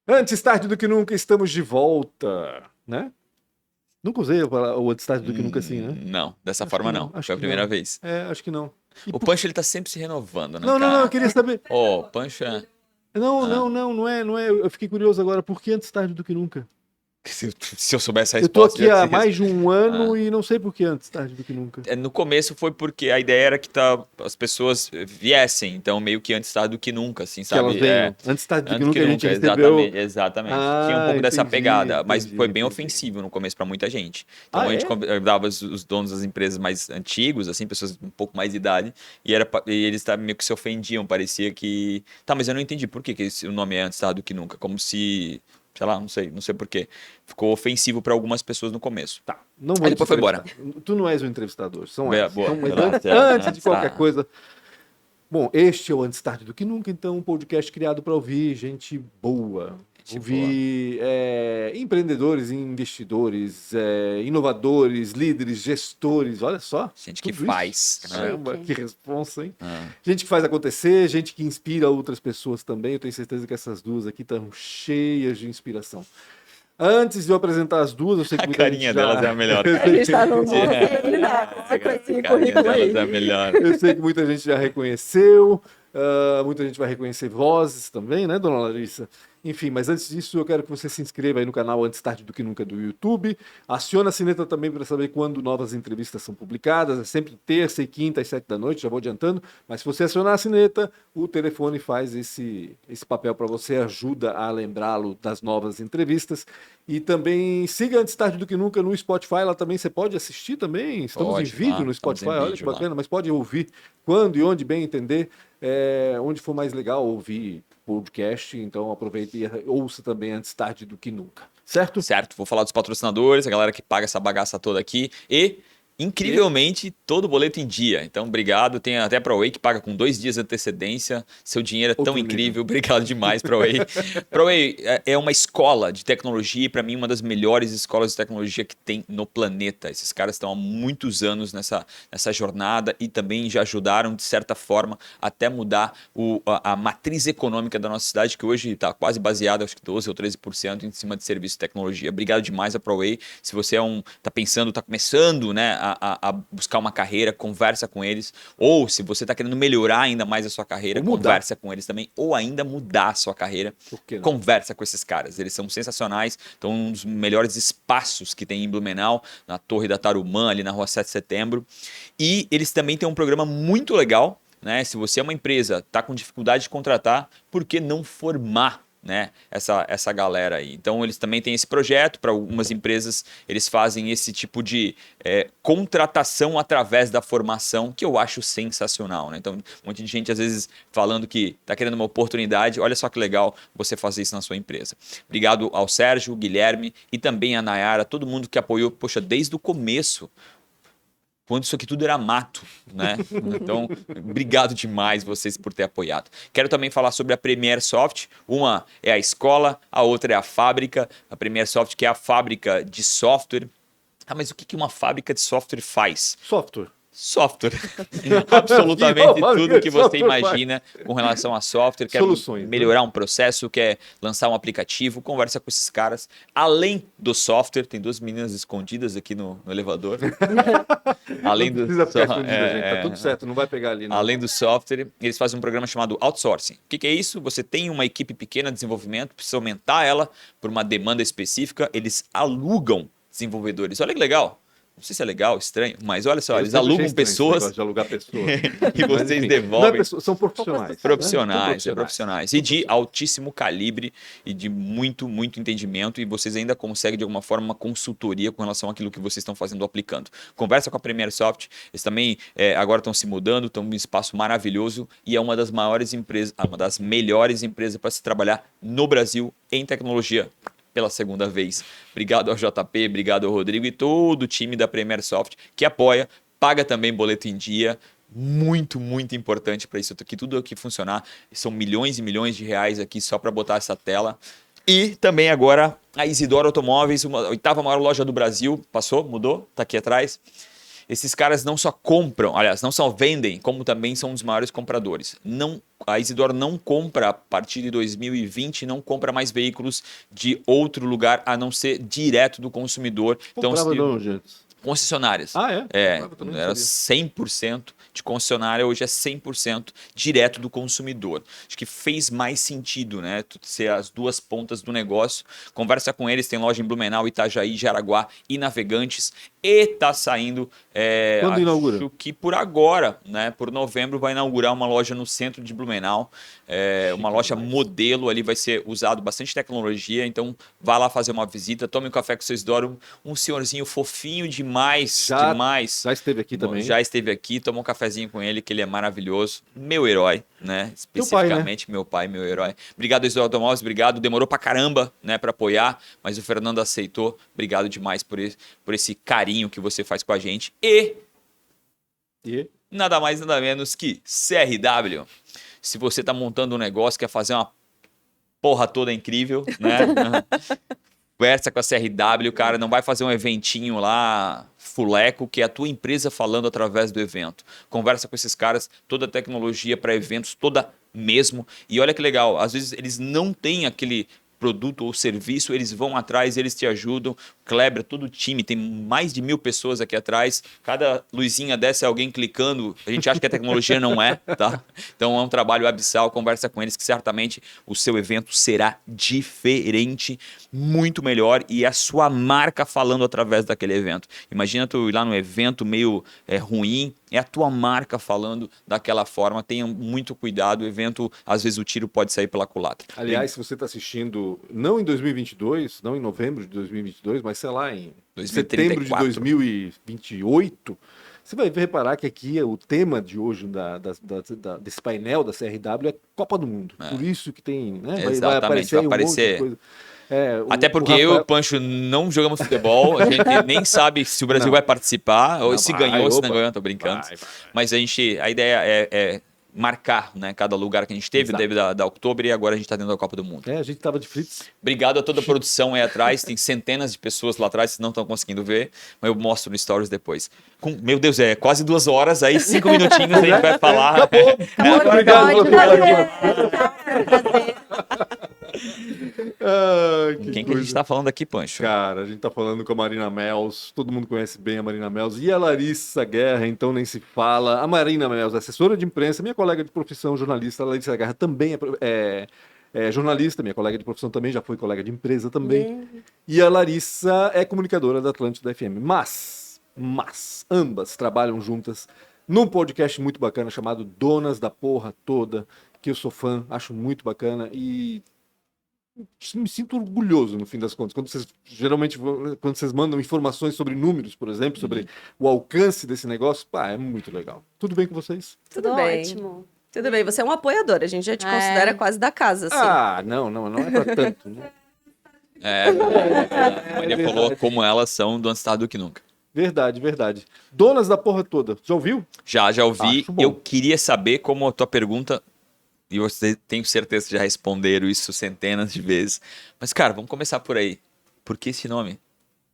Antes tarde do que nunca, estamos de volta, né? Nunca usei o antes tarde do que nunca assim, né? Não, dessa Acho que forma não, não. acho Foi a que primeira não. vez. Acho que não. E O por... Punch, ele tá sempre se renovando, né, Não, eu cara? queria saber. Ô, Punch é... Não, Ah, não é. Eu fiquei curioso agora, por que antes tarde do que nunca? se eu soubesse a Eu tô resposta, aqui já há tinha... mais de um ano Ah. e não sei por que antes tarde do que nunca. No começo foi porque a ideia era que as pessoas viessem, então meio que antes tarde do que nunca, assim, Que elas sabe? venham. Antes tarde do que Antes que nunca a gente nunca, recebeu. exatamente, exatamente. Tinha um Ah, pouco dessa pegada, mas foi bem entendi. ofensivo no começo para muita gente. Então Ah, a gente é? convidava os donos das empresas mais antigos, assim, pessoas um pouco mais de idade, e eles meio que se ofendiam, parecia que... Tá, mas eu não entendi por que o nome é antes tarde do que nunca, como se... Sei lá, não sei por quê. Ficou ofensivo para algumas pessoas no começo. Tá, não Aí vou te depois foi embora. entrevistar. Tu não és o entrevistador, são elas. Boa, Então, vai mas lá, antes de antes qualquer tá. coisa, bom, este é o Antes Tarde do Que Nunca, então, um podcast criado para ouvir gente boa. Gente boa. Ouvir empreendedores, investidores, inovadores, líderes, gestores, olha só, Gente que tudo isso. faz, né? Caramba, que responsa, hein? Ah. Gente que faz acontecer, gente que inspira outras pessoas também. Eu tenho certeza que essas duas aqui estão cheias de inspiração. Antes de eu apresentar as duas, eu sei que A muita gente carinha delas é já. a melhor. A gente tá num É, bonzinho, né? Com a esse carinha currículo delas aí. é a melhor. Eu sei que muita gente já reconheceu, muita gente vai reconhecer vozes também, né, dona Larissa? Enfim, mas antes disso, eu quero que você se inscreva aí no canal Antes Tarde do Que Nunca do YouTube. Aciona a sineta também para saber quando novas entrevistas são publicadas. É sempre terça e quinta às 7 da noite, já vou adiantando. Mas se você acionar a sineta, o telefone faz esse papel para você, ajuda a lembrá-lo das novas entrevistas. E também siga Antes Tarde do Que Nunca no Spotify, lá também você pode assistir também. Estamos em Pode, vídeo lá, no estamos Spotify, em olha que vídeo lá. bacana, mas pode ouvir quando e onde bem entender, onde for mais legal ouvir podcast, então aproveite e ouça também Antes Tarde do Que Nunca, certo? Certo, vou falar dos patrocinadores, a galera que paga essa bagaça toda aqui e, E incrivelmente, todo boleto em dia. Então, obrigado. Tem até a ProWay que paga com 2 dias de antecedência. Seu dinheiro é tão outro nível. incrível. Obrigado demais, ProWay. ProWay é uma escola de tecnologia e, para mim, uma das melhores escolas de tecnologia que tem no planeta. Esses caras estão há muitos anos nessa jornada e também já ajudaram, de certa forma, até mudar a matriz econômica da nossa cidade, que hoje está quase baseada, acho que 12 ou 13% em cima de serviço de tecnologia. Obrigado demais a ProWay. Se você tá pensando, está começando, né, a buscar uma carreira, conversa com eles. Ou se você está querendo melhorar ainda mais a sua carreira, Ou mudar. conversa com eles também. Ou ainda mudar a sua carreira, Por que não? conversa com esses caras. Eles são sensacionais. Estão um dos melhores espaços que tem em Blumenau, na Torre da Tarumã, ali na Rua 7 de Setembro. E eles também têm um programa muito legal, né? Se você é uma empresa, está com dificuldade de contratar, por que não formar, né, essa galera aí? Então eles também têm esse projeto. Para algumas empresas eles fazem esse tipo de contratação através da formação, que eu acho sensacional, né? Então um monte de gente às vezes falando que está querendo uma oportunidade. Olha só que legal você fazer isso na sua empresa. Obrigado ao Sérgio, Guilherme e também a Nayara, todo mundo que apoiou, poxa, desde o começo, quando isso aqui tudo era mato, né? Então, obrigado demais vocês por ter apoiado. Quero também falar sobre a Premier Soft. Uma é a escola, a outra é a fábrica. A Premier Soft, que é a fábrica de software. Ah, mas o que uma fábrica de software faz? Software. Software. Absolutamente tudo que você Software imagina com relação a software. Quer Soluções, né? melhorar um processo, quer lançar um aplicativo, conversa com esses caras. Além do software, tem duas meninas escondidas aqui no elevador. Além Não do precisa ficar so- escondida, gente. Tá tudo certo, não vai pegar ali, não. Além do software, eles fazem um programa chamado outsourcing. O que é isso? Você tem uma equipe pequena de desenvolvimento, precisa aumentar ela por uma demanda específica, eles alugam desenvolvedores. Olha que legal. Não sei se é legal, estranho, mas olha só, Eu eles sempre achei alugam estranho esse pessoas negócio de alugar pessoas. e Mas, vocês enfim, não é devolvem. pessoa, são profissionais. Né? São Profissionais. E de altíssimo calibre e de muito, muito entendimento. E vocês ainda conseguem, de alguma forma, uma consultoria com relação àquilo que vocês estão fazendo ou aplicando. Conversa com a Premier Soft. Eles também agora estão se mudando, estão em um espaço maravilhoso e é uma das maiores empresas, uma das melhores empresas para se trabalhar no Brasil em tecnologia. Pela segunda vez. Obrigado ao JP, obrigado ao Rodrigo e todo o time da Premier Soft que apoia, paga também boleto em dia. Muito, muito importante para isso aqui, tudo aqui funcionar. São milhões e milhões de reais aqui só para botar essa tela. E também agora a Isidoro Automóveis, a oitava maior loja do Brasil. Passou? Mudou? Tá aqui atrás. Esses caras não só compram, aliás, não só vendem, como também são um dos maiores compradores. Não a Isidoro não compra, a partir de 2020, não compra mais veículos de outro lugar, a não ser direto do consumidor. Comprava se- de onde antes? concessionárias. Ah, é? É, Comprava também, não era sabia. 100% de concessionária, hoje é 100% direto do consumidor. Acho que fez mais sentido, né? Tu ser as duas pontas do negócio. Conversa com eles, tem loja em Blumenau, Itajaí, Jaraguá e Navegantes. E tá saindo, Quando inaugura? acho que por agora, né? Por novembro vai inaugurar uma loja no centro de Blumenau. Uma loja demais. modelo ali, vai ser usado bastante tecnologia. Então vá lá fazer uma visita, tome um café com vocês Isidoro, um senhorzinho fofinho demais, demais. Já esteve aqui também. Já esteve aqui, tomou um cafezinho com ele, que ele é maravilhoso. Meu herói, né? Teu pai, né? Especificamente meu pai, meu herói. Obrigado, Isidoro Automóveis, obrigado. Demorou pra caramba, né, pra apoiar, mas o Fernando aceitou. Obrigado demais por esse carinho que você faz com a gente. E E nada mais, nada menos que CRW. Se você tá montando um negócio, quer fazer uma porra toda incrível, né? Conversa com a CRW, cara, não vai fazer um eventinho lá, fuleco, que é a tua empresa falando através do evento. Conversa com esses caras, toda a tecnologia para eventos, toda mesmo. E olha que legal, às vezes eles não têm aquele produto ou serviço, eles vão atrás, eles te ajudam. Kleber, todo o time, tem mais de 1000 pessoas aqui atrás. Cada luzinha dessa é alguém clicando. A gente acha que a tecnologia não é, tá? Então é um trabalho abissal. Conversa com eles que certamente o seu evento será diferente, muito melhor e a sua marca falando através daquele evento. Imagina tu ir lá no evento meio ruim, é a tua marca falando daquela forma. Tenha muito cuidado, o evento, às vezes o tiro pode sair pela culatra. aliás, se você está assistindo, não em 2022, não em novembro de 2022, mas sei lá, em 2034. setembro de 2028, você vai reparar que aqui o tema de hoje desse painel da CRW é Copa do Mundo. Por isso que tem, né? Exatamente, vai aí um monte de aparecer. coisa. Até porque eu e o Pancho não jogamos futebol, a gente nem sabe se o Brasil vai participar, ou Não, se vai, ganhou, se opa. não ganhou, tô brincando. Vai. Mas a ideia é marcar, né, cada lugar que a gente teve, Exato. teve da Oktober e agora a gente tá dentro da Copa do Mundo. A gente tava de fritz. Obrigado a toda a produção aí atrás, tem centenas de pessoas lá atrás que não estão conseguindo ver, mas eu mostro no Stories depois. Meu Deus, é quase 2 horas, aí 5 minutinhos a gente vai falar. Acabou Obrigado o pela episódio. Quem que a gente tá falando aqui, Pancho? Cara, a gente tá falando com a Marina Mels, todo mundo conhece bem a Marina Mels, e a Larissa Guerra, então nem se fala. A Marina Mels, assessora de imprensa, minha colega de profissão, jornalista. A Larissa Guerra também é jornalista, minha colega de profissão também, já foi colega de empresa também. E a Larissa é comunicadora da Atlântida FM. Mas, ambas trabalham juntas num podcast muito bacana chamado Donas da Porra Toda, que eu sou fã, acho muito bacana e me sinto orgulhoso no fim das contas. Quando vocês mandam informações sobre números, por exemplo, sobre o alcance desse negócio, é muito legal. Tudo bem com vocês? Tudo bem. Ótimo. Tudo bem, você é um apoiador, a gente já te considera quase da casa, assim. Não é pra tanto, né? A Maria falou como elas são do Antes Tarde do Que Nunca. Verdade. Donas da Porra Toda, já ouviu? Já ouvi. Acho bom. Eu queria saber como a tua pergunta, e você tenho certeza que já responderam isso centenas de vezes. Mas, cara, vamos começar por aí. Por que esse nome?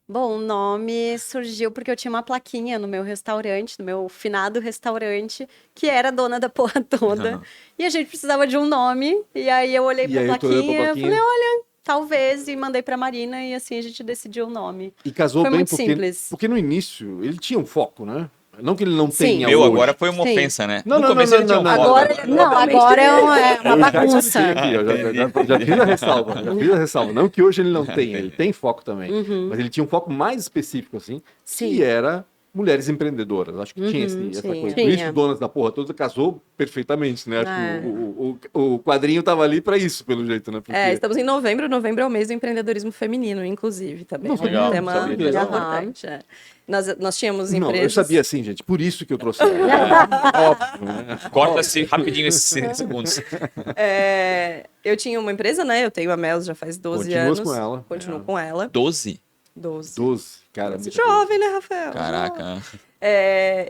Bom, o nome surgiu porque eu tinha uma plaquinha no meu restaurante, no meu finado restaurante, que era dona da porra toda. E a gente precisava de um nome. E aí eu olhei pra plaquinha e falei, olha, talvez, e mandei pra Marina, e assim a gente decidiu o nome. E casou Foi bem muito simples. porque no início ele tinha um foco, né? Não que ele não Sim. tenha Meu, hoje. agora foi uma Sim. ofensa, né? Não, No não, começo não, ele tinha um não, foco. Agora é uma Eu já bagunça. expliquei aqui, eu já fiz a ressalva, Não que hoje ele não tenha, ele tem foco também. Mas ele tinha um foco mais específico, assim, Sim. que era mulheres empreendedoras. Acho que tinha essa tinha. coisa. Por isso, Tinha. Donas da Porra Toda casou perfeitamente, né? Acho que o quadrinho tava ali pra isso, pelo jeito, né? Porque... Estamos em novembro. Novembro é o mês do empreendedorismo feminino, inclusive, também. Não sabia, Um tema não sabia. muito Legal. importante. Nós tínhamos Não, empresas... eu sabia sim, gente. Por isso que eu trouxe ela. Óbvio, né? Corta-se rapidinho esses segundos. Eu tinha uma empresa, né? Eu tenho a Mels já faz 12 Continuas anos. com ela. Continuo com ela. 12? 12. 12, cara. muita Jovem, né, Rafael? Caraca.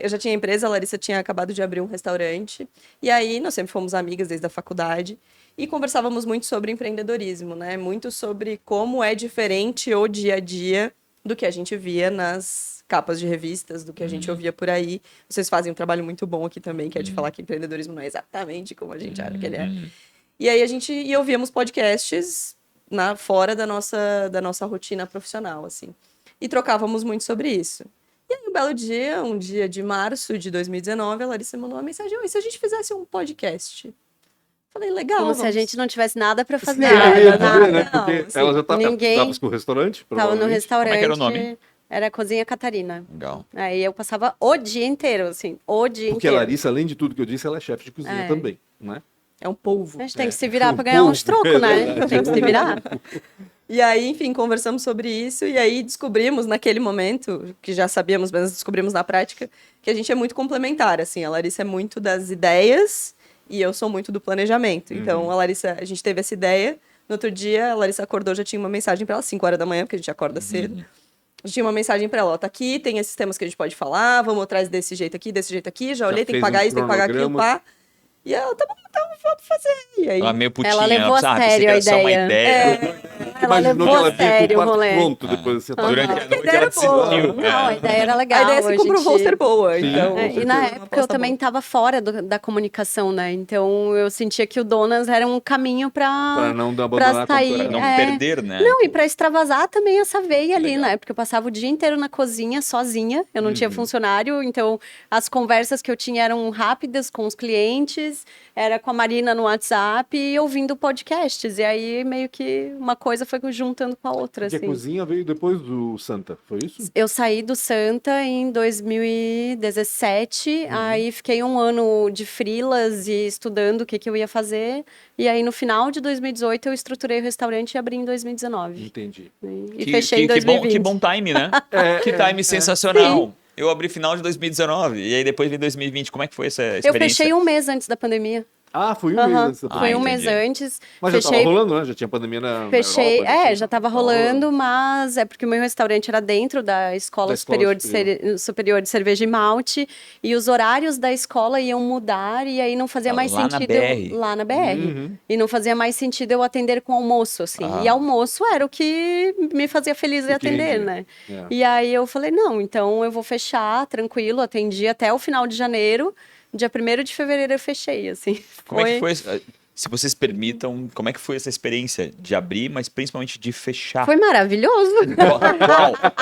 Eu já tinha empresa, a Larissa tinha acabado de abrir um restaurante. E aí, nós sempre fomos amigas desde a faculdade. E conversávamos muito sobre empreendedorismo, né? Muito sobre como é diferente o dia a dia do que a gente via nas capas de revistas do que a gente ouvia por aí. Vocês fazem um trabalho muito bom aqui também, que é de falar que empreendedorismo não é exatamente como a gente acha que ele é. E aí a gente ouvíamos podcasts fora da nossa rotina profissional, assim. E trocávamos muito sobre isso. E aí, um dia de março de 2019, a Larissa mandou uma mensagem: "Oi, se a gente fizesse um podcast?" Falei, legal. Como se a gente não tivesse nada pra fazer. Eu ia dizer, Nada. né? Porque assim, ela já estava ninguém com o restaurante, Tava no provavelmente. restaurante. Como é que era o nome? Era Cozinha Catarina. Legal. Aí eu passava o dia inteiro, assim, o dia Porque a inteiro. Larissa, além de tudo que eu disse, ela é chefe de cozinha É. também, né? É um polvo. A gente tem que se virar pra Um ganhar uns povo, trocos, né? verdade. Tem que se virar. E aí, enfim, conversamos sobre isso e aí descobrimos naquele momento, que já sabíamos, mas descobrimos na prática, que a gente é muito complementar, assim. A Larissa é muito das ideias e eu sou muito do planejamento. Então, a gente teve essa ideia. No outro dia, a Larissa acordou, já tinha uma mensagem para ela, 5 horas da manhã, porque a gente acorda cedo. Eu tinha uma mensagem para ela, ó, tá aqui, tem esses temas que a gente pode falar, vamos atrás desse jeito aqui, já olhei, tem que fez pagar um isso, tem que pagar aquilo, cronograma. pá. E ela, tá bom, então vamos fazer. E aí, Ela meio putinha. Ela levou pensava, a pensei que sério era a só uma ideia. ideia. Ela Imaginou levou que ela a vinha sério com o o quarto rolê. pronto depois você tá Durante a a noite ideia ela era boa. desistiu. Não, a ideia era legal. a ideia se comprovou ser boa. Então, E na época eu também estava fora da comunicação, né? Então eu sentia que o Donas era um caminho Pra para não abandonar sair. Pra não É. perder, né? Não, e para extravasar também essa veia ali, Legal. né? Porque eu passava o dia inteiro na cozinha sozinha, eu não tinha funcionário, então as conversas que eu tinha eram rápidas com os clientes, era com a Marina no WhatsApp e ouvindo podcasts. E aí meio que uma coisa foi juntando com a outra, Porque a assim. cozinha veio depois do Santa, foi isso? Eu saí do Santa em 2017, aí fiquei um ano de freelas e estudando o que eu ia fazer. E aí, no final de 2018, eu estruturei o restaurante e abri em 2019. Entendi. E fechei em que 2020. bom time, né? Que time sensacional. Eu abri final de 2019 e aí depois vem 2020. Como é que foi essa experiência? Eu fechei um mês antes da pandemia. Ah, foi um mês Aham, antes da foi pandemia. um mês entendi. antes. Mas já fechei, tava rolando, né? Já tinha pandemia na Fechei, Europa. já estava rolando, mas é porque o meu restaurante era dentro da Escola, Da Escola Superior de Cerveja e Malte, e os horários da escola iam mudar, e aí não fazia mais Lá na sentido BR. lá na BR. E não fazia mais sentido eu atender com almoço, assim. E almoço era o que me fazia feliz de atender, rendia. né? É. E aí eu falei, não, então eu vou fechar, tranquilo, atendi até o final de janeiro. Dia 1º de fevereiro eu fechei, assim. Como é que foi? Se vocês permitam, como é que foi essa experiência de abrir, mas principalmente de fechar? Foi maravilhoso.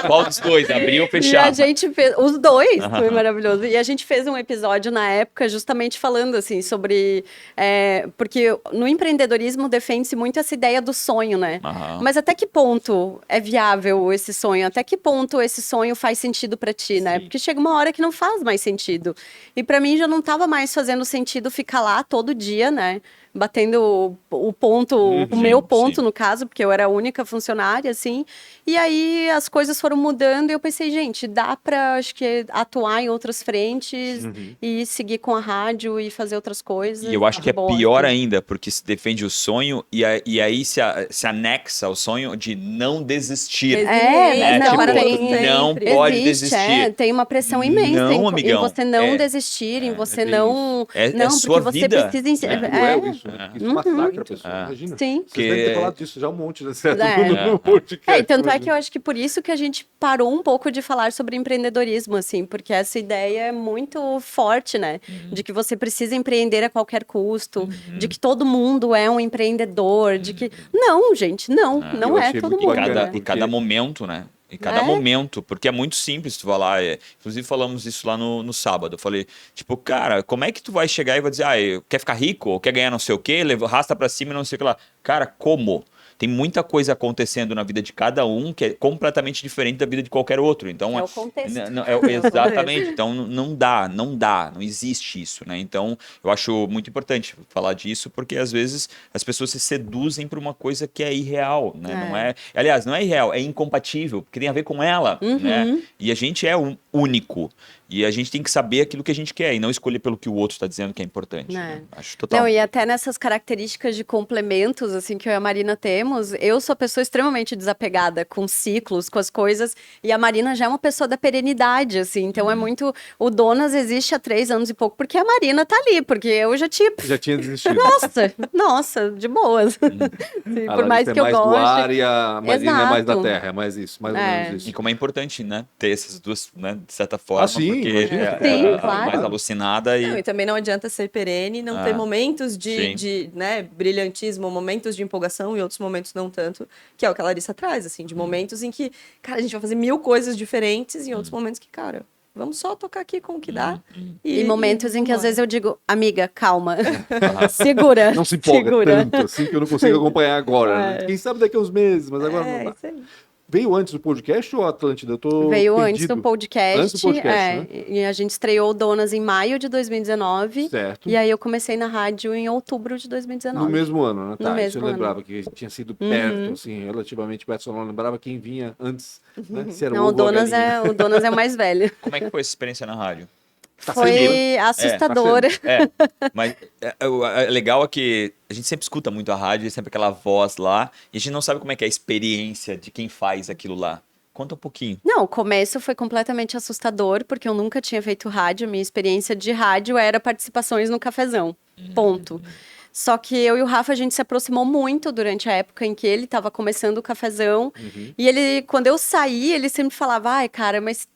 Qual dos dois? Abrir ou E fechar? a gente fez, os dois, foi maravilhoso. E a gente fez um episódio na época justamente falando assim sobre, porque no empreendedorismo defende-se muito essa ideia do sonho, né? Aham. Mas até que ponto é viável esse sonho? Até que ponto esse sonho faz sentido para ti, né? Porque chega uma hora que não faz mais sentido. E para mim já não estava mais fazendo sentido ficar lá todo dia, né? Batendo o ponto, o meu ponto, sim. no caso, porque eu era a única funcionária, assim. E aí as coisas foram mudando e eu pensei, gente, dá pra, acho que, atuar em outras frentes e seguir com a rádio e fazer outras coisas. E eu acho que é Boa, pior assim. ainda, porque se defende o sonho e aí se anexa ao sonho de não desistir. É, não, não, não pode desistir. Tem uma pressão imensa Não, em amigão. você não É. desistir, em você tem não... É não, sua porque vida. você precisa... É cruel isso, né? Isso massacra a pessoa, imagina. Sim. Vocês devem ter Que- falado disso já um monte, né? Certo? É. No podcast. E tanto é que eu acho que por isso que a gente parou um pouco de falar sobre empreendedorismo, assim, porque essa ideia é muito forte, né? De que você precisa empreender a qualquer custo, de que todo mundo é um empreendedor, de que... Não, gente, não eu é achei todo muito mundo. bacana, né? E cada momento, né? E cada É. momento, porque é muito simples tu falar. Inclusive falamos isso lá no sábado. Eu falei, tipo, cara, como é que tu vai chegar e vai dizer, quer ficar rico, ou quer ganhar não sei o quê, arrasta pra cima e não sei o que lá. Cara, como? Tem muita coisa acontecendo na vida de cada um que é completamente diferente da vida de qualquer outro. Então, É o contexto. Exatamente. Então, não dá, não existe isso, né? Então, eu acho muito importante falar disso, porque às vezes as pessoas se seduzem por uma coisa que é irreal, né? É. Não é, aliás, não é irreal, é incompatível, porque tem a ver com ela, né? E a gente é único. E a gente tem que saber aquilo que a gente quer e não escolher pelo que o outro está dizendo que é importante. Né? Acho total. Não, e até nessas características de complementos, assim, que eu e a Marina temos, eu sou a pessoa extremamente desapegada com ciclos, com as coisas, e a Marina já é uma pessoa da perenidade, assim, então é muito... O Donas existe há 3 anos e pouco, porque a Marina tá ali, porque eu já tinha... Já tinha desistido. Nossa, de boas. Sim, por mais que eu mais goste. do ar e a Marina é mais da Exato. terra, é mais isso, mais ou menos isso. E como é importante, né? Ter essas duas, né? De certa forma, sim, porque imagina. Sim, claro. mais alucinada e... Não, e também não adianta ser perene e não ter momentos sim. de né, brilhantismo, momentos de empolgação e outros momentos não tanto, que é o que a Larissa traz, assim, de momentos em que, cara, a gente vai fazer 1000 coisas diferentes e em outros momentos que, cara, vamos só tocar aqui com o que dá. E momentos em que às vambora. vezes eu digo, amiga, calma, segura, Não se empolga segura. tanto assim que eu não consigo acompanhar agora. Né? Quem sabe daqui a uns meses, mas agora não dá. Isso aí. Veio antes do podcast ou Atlântida? Eu tô Veio antes perdido. do podcast. Antes do podcast, né? E a gente estreou Donas em maio de 2019. Certo. E aí eu comecei na rádio em outubro de 2019. No mesmo ano, né? Tá, No isso mesmo eu lembrava ano. que tinha sido perto, assim, relativamente perto. Só não lembrava quem vinha antes, né? Se era Não, o o ovo ou a Donas galinha. o Donas é o mais velho. Como é que foi essa experiência na rádio? Tá sendo, Foi né? assustador. Mas legal é que a gente sempre escuta muito a rádio, sempre aquela voz lá, e a gente não sabe como é que é a experiência de quem faz aquilo lá. Conta um pouquinho. Não, o começo foi completamente assustador, porque eu nunca tinha feito rádio. Minha experiência de rádio era participações no cafezão. Ponto. Só que eu e o Rafa, a gente se aproximou muito durante a época em que ele estava começando o cafezão. E ele, quando eu saí, ele sempre falava, ai, cara, mas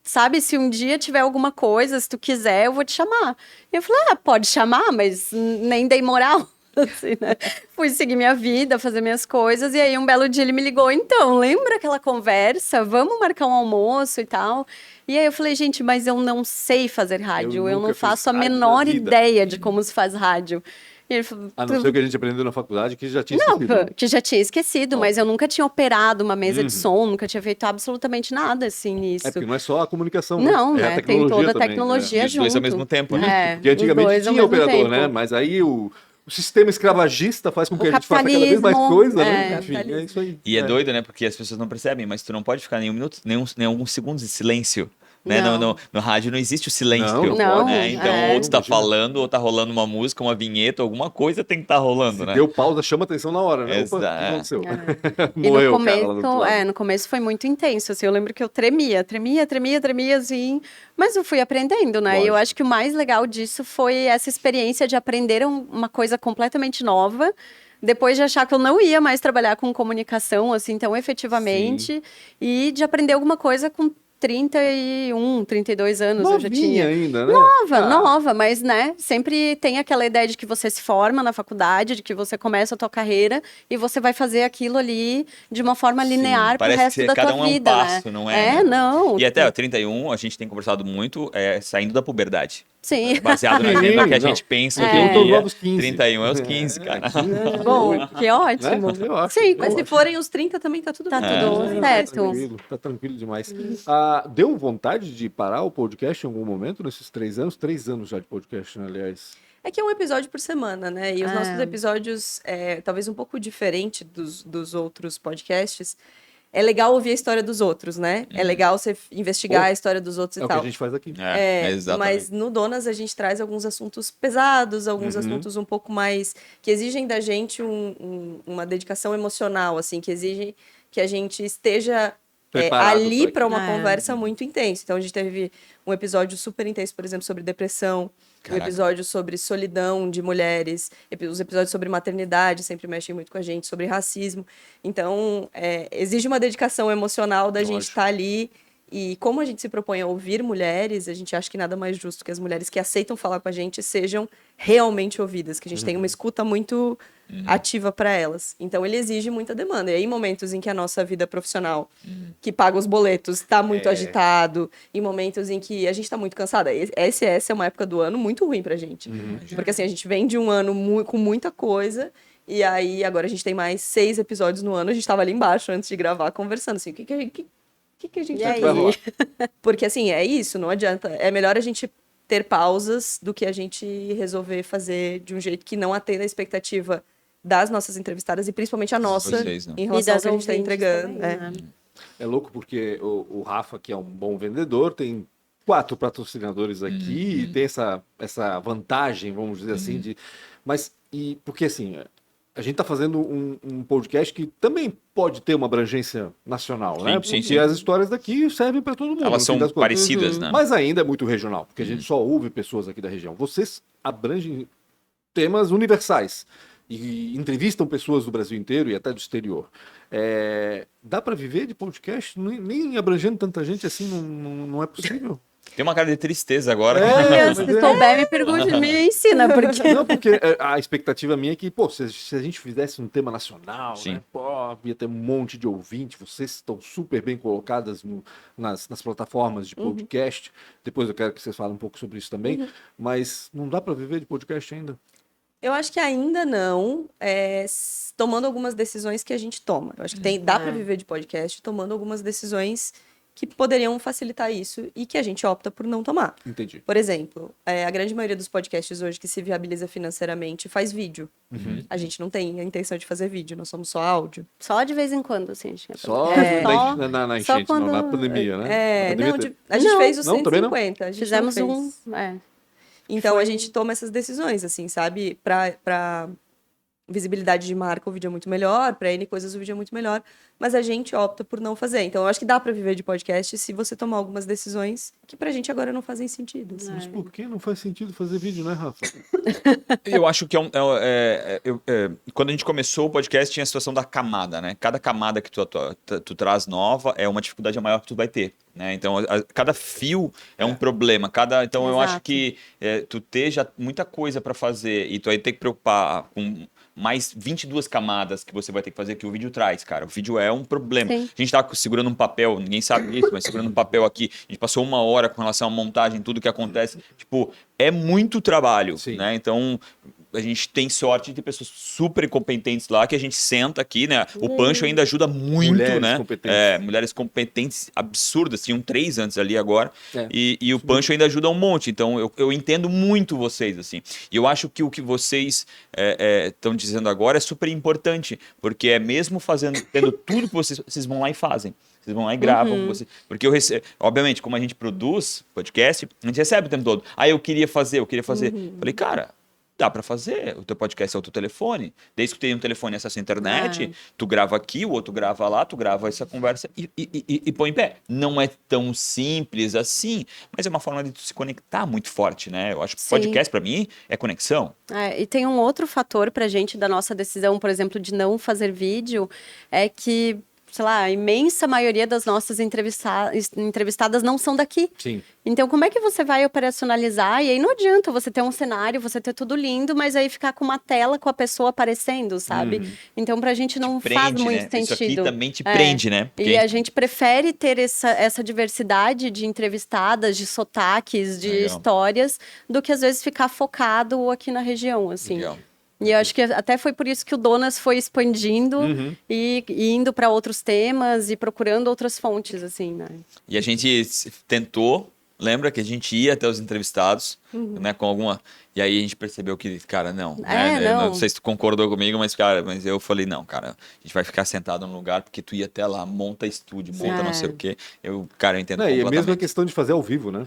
sabe, se um dia tiver alguma coisa, se tu quiser, eu vou te chamar. E eu falei, pode chamar, mas nem dei moral. Assim, né? Fui seguir minha vida, fazer minhas coisas, e aí um belo dia ele me ligou, então, lembra aquela conversa? Vamos marcar um almoço e tal. E aí eu falei, gente, mas eu não sei fazer rádio, eu nunca não fiz faço a rádio na menor vida. ideia de como se faz rádio. E ele falou, A não ser o que a gente aprendeu na faculdade, que já tinha não, esquecido. que já tinha esquecido, mas eu nunca tinha operado uma mesa de som, nunca tinha feito absolutamente nada assim nisso. É porque não é só a comunicação, né? Não, É a né? Tem tecnologia toda a também, tecnologia E os junto. dois ao mesmo tempo, né? É, Porque antigamente os dois ao tinha mesmo operador, tempo. né? Mas aí o sistema escravagista faz com que O a gente faça cada vez mais capitalismo, coisa, né? Enfim, capitalismo. é isso aí. E é doido, né? Porque as pessoas não percebem, mas tu não pode ficar nenhum minuto, nem alguns segundos de silêncio. Né? Não. No rádio não existe o silêncio. Não, né? Então, ou tu tá Imagina. falando, ou tá rolando uma música, uma vinheta, alguma coisa tem que estar rolando, Se né? deu pausa, chama atenção na hora, né? Opa, o que Exato. aconteceu? E Morreu no o cara lá do outro começo, lado. no começo foi muito intenso, assim, eu lembro que eu tremia, assim, mas eu fui aprendendo, né? E eu Lógico. acho que o mais legal disso foi essa experiência de aprender uma coisa completamente nova, depois de achar que eu não ia mais trabalhar com comunicação, assim, tão efetivamente, e de aprender alguma coisa com 31, 32 anos eu já Novinha tinha. ainda, né? Nova, mas, né, sempre tem aquela ideia de que você se forma na faculdade, de que você começa a tua carreira e você vai fazer aquilo ali de uma forma linear pro Parece resto que da cada tua um é um vida, passo, né? não é? né? Não. E até, ó, 31, a gente tem conversado muito, saindo da puberdade. Sim. Baseado na Sim, agenda que a não. gente pensa Porque que eu tô é novos 15. 31 é os 15, cara. Bom, que ótimo. Né? Eu acho, Sim, eu Mas se acho. forem os 30 também tá tudo Tá bem. tudo certo. Tá tranquilo demais. Deu vontade de parar o podcast em algum momento nesses 3 anos? 3 anos já de podcast, né, aliás. É que é um episódio por semana, né? E os nossos episódios, talvez um pouco diferente dos outros podcasts, é legal ouvir a história dos outros, né? É legal você investigar a história dos outros É e o que tal. a gente faz aqui. Exatamente. Mas no Donas a gente traz alguns assuntos pesados, alguns assuntos um pouco mais que exigem da gente uma dedicação emocional, assim, que exigem que a gente esteja Preparado ali pra para uma conversa muito intensa. Então a gente teve um episódio super intenso, por exemplo, sobre depressão, Caraca. um episódio sobre solidão de mulheres, os episódios sobre maternidade sempre mexem muito com a gente, sobre racismo. Então, exige uma dedicação emocional da gente Lógico. estar ali. E como a gente se propõe a ouvir mulheres, a gente acha que nada mais justo que as mulheres que aceitam falar com a gente sejam realmente ouvidas, que a gente tenha uma escuta muito ativa para elas. Então ele exige muita demanda. E aí, em momentos em que a nossa vida profissional, que paga os boletos, está muito agitado, em momentos em que a gente está muito cansada, essa é uma época do ano muito ruim pra gente. Porque assim, a gente vem de um ano com muita coisa. E aí, agora a gente tem mais 6 episódios no ano. A gente tava ali embaixo antes de gravar, conversando assim, o que a gente E vai aí? fazer? Porque assim, é isso, não adianta. É melhor a gente ter pausas do que a gente resolver fazer de um jeito que não atenda a expectativa das nossas entrevistadas e principalmente a nossa Vocês, não. em E relação ao das que a gente está ouvintes entregando. também, né? É louco porque o Rafa, que é um bom vendedor, tem 4 patrocinadores aqui e tem essa vantagem, vamos dizer assim, porque assim, a gente está fazendo um podcast que também pode ter uma abrangência nacional, né? Porque as histórias daqui servem para todo mundo. Elas são parecidas, né? Mas ainda é muito regional, porque a gente só ouve pessoas aqui da região. Vocês abrangem temas universais e entrevistam pessoas do Brasil inteiro e até do exterior. Dá para viver de podcast? Nem abrangendo tanta gente assim não é possível. Tem uma cara de tristeza agora. Se souber, me pergunte, me ensina. Porque... Não, porque a expectativa minha é que, pô, se a gente fizesse um tema nacional, né, pô, ia ter um monte de ouvinte, vocês estão super bem colocadas nas plataformas de podcast. Depois eu quero que vocês falem um pouco sobre isso também. Mas não dá para viver de podcast ainda? Eu acho que ainda não, tomando algumas decisões que a gente toma. Eu acho que dá para viver de podcast tomando algumas decisões que poderiam facilitar isso e que a gente opta por não tomar. Entendi. Por exemplo, a grande maioria dos podcasts hoje que se viabiliza financeiramente faz vídeo. A gente não tem a intenção de fazer vídeo, nós somos só áudio. Só de vez em quando, assim. Só na enchente, quando... na pandemia, né? A gente fez os 150. Fizemos um... Então, a gente toma essas decisões, assim, sabe? Pra visibilidade de marca, o vídeo é muito melhor. Pra N coisas, o vídeo é muito melhor. Mas a gente opta por não fazer. Então, eu acho que dá pra viver de podcast se você tomar algumas decisões que pra gente agora não fazem sentido. Assim. Mas por que não faz sentido fazer vídeo, né, Rafa? Eu acho que quando a gente começou o podcast, tinha a situação da camada, né? Cada camada que tu traz nova é uma dificuldade maior que tu vai ter. Né? Então, cada fio é um problema. Então, eu acho que tu ter já muita coisa para fazer e tu vai ter que preocupar com mais 22 camadas que você vai ter que fazer que o vídeo traz, cara. O vídeo é um problema. Sim. A gente tá segurando um papel, ninguém sabe disso, mas segurando um papel aqui. A gente passou 1 hora com relação à montagem, tudo que acontece. Tipo, é muito trabalho, né? Então... A gente tem sorte de ter pessoas super competentes lá, que a gente senta aqui, né? O Pancho ainda ajuda muito, mulheres, né? Mulheres competentes absurdas. Tinham 3 antes ali agora. E o Pancho ainda ajuda um monte. Então, eu entendo muito vocês, assim. E eu acho que o que vocês estão dizendo agora é super importante. Porque é mesmo tendo tudo que vocês vão lá e fazem. Vocês vão lá e gravam. Porque obviamente, como a gente produz podcast, a gente recebe o tempo todo. Eu queria fazer. Falei, cara... Dá pra fazer, o teu podcast é o teu telefone, desde que tu tenha um telefone e acesso à internet, tu grava aqui, o outro grava lá, tu grava essa conversa e põe em pé. Não é tão simples assim, mas é uma forma de tu se conectar muito forte, né? Eu acho que podcast pra mim é conexão. E tem um outro fator pra gente da nossa decisão, por exemplo, de não fazer vídeo, é que, sei lá, a imensa maioria das nossas entrevistadas não são daqui. Sim. Então, como é que você vai operacionalizar? E aí não adianta você ter um cenário, você ter tudo lindo, mas aí ficar com uma tela com a pessoa aparecendo, sabe? Então, pra gente não faz muito sentido. Isso aqui também te prende, né? Porque... E a gente prefere ter essa diversidade de entrevistadas, de sotaques, de histórias, do que às vezes ficar focado aqui na região, assim. Legal. E eu acho que até foi por isso que o Donas foi expandindo e indo para outros temas e procurando outras fontes, assim, né? E a gente tentou, lembra que a gente ia até os entrevistados, né, com alguma... E aí a gente percebeu que, cara, não. Não sei se tu concordou comigo, mas eu falei, não, cara, a gente vai ficar sentado num lugar porque tu ia até lá, monta estúdio, monta não sei o quê. Eu entendo completamente. E é mesmo a questão de fazer ao vivo, né?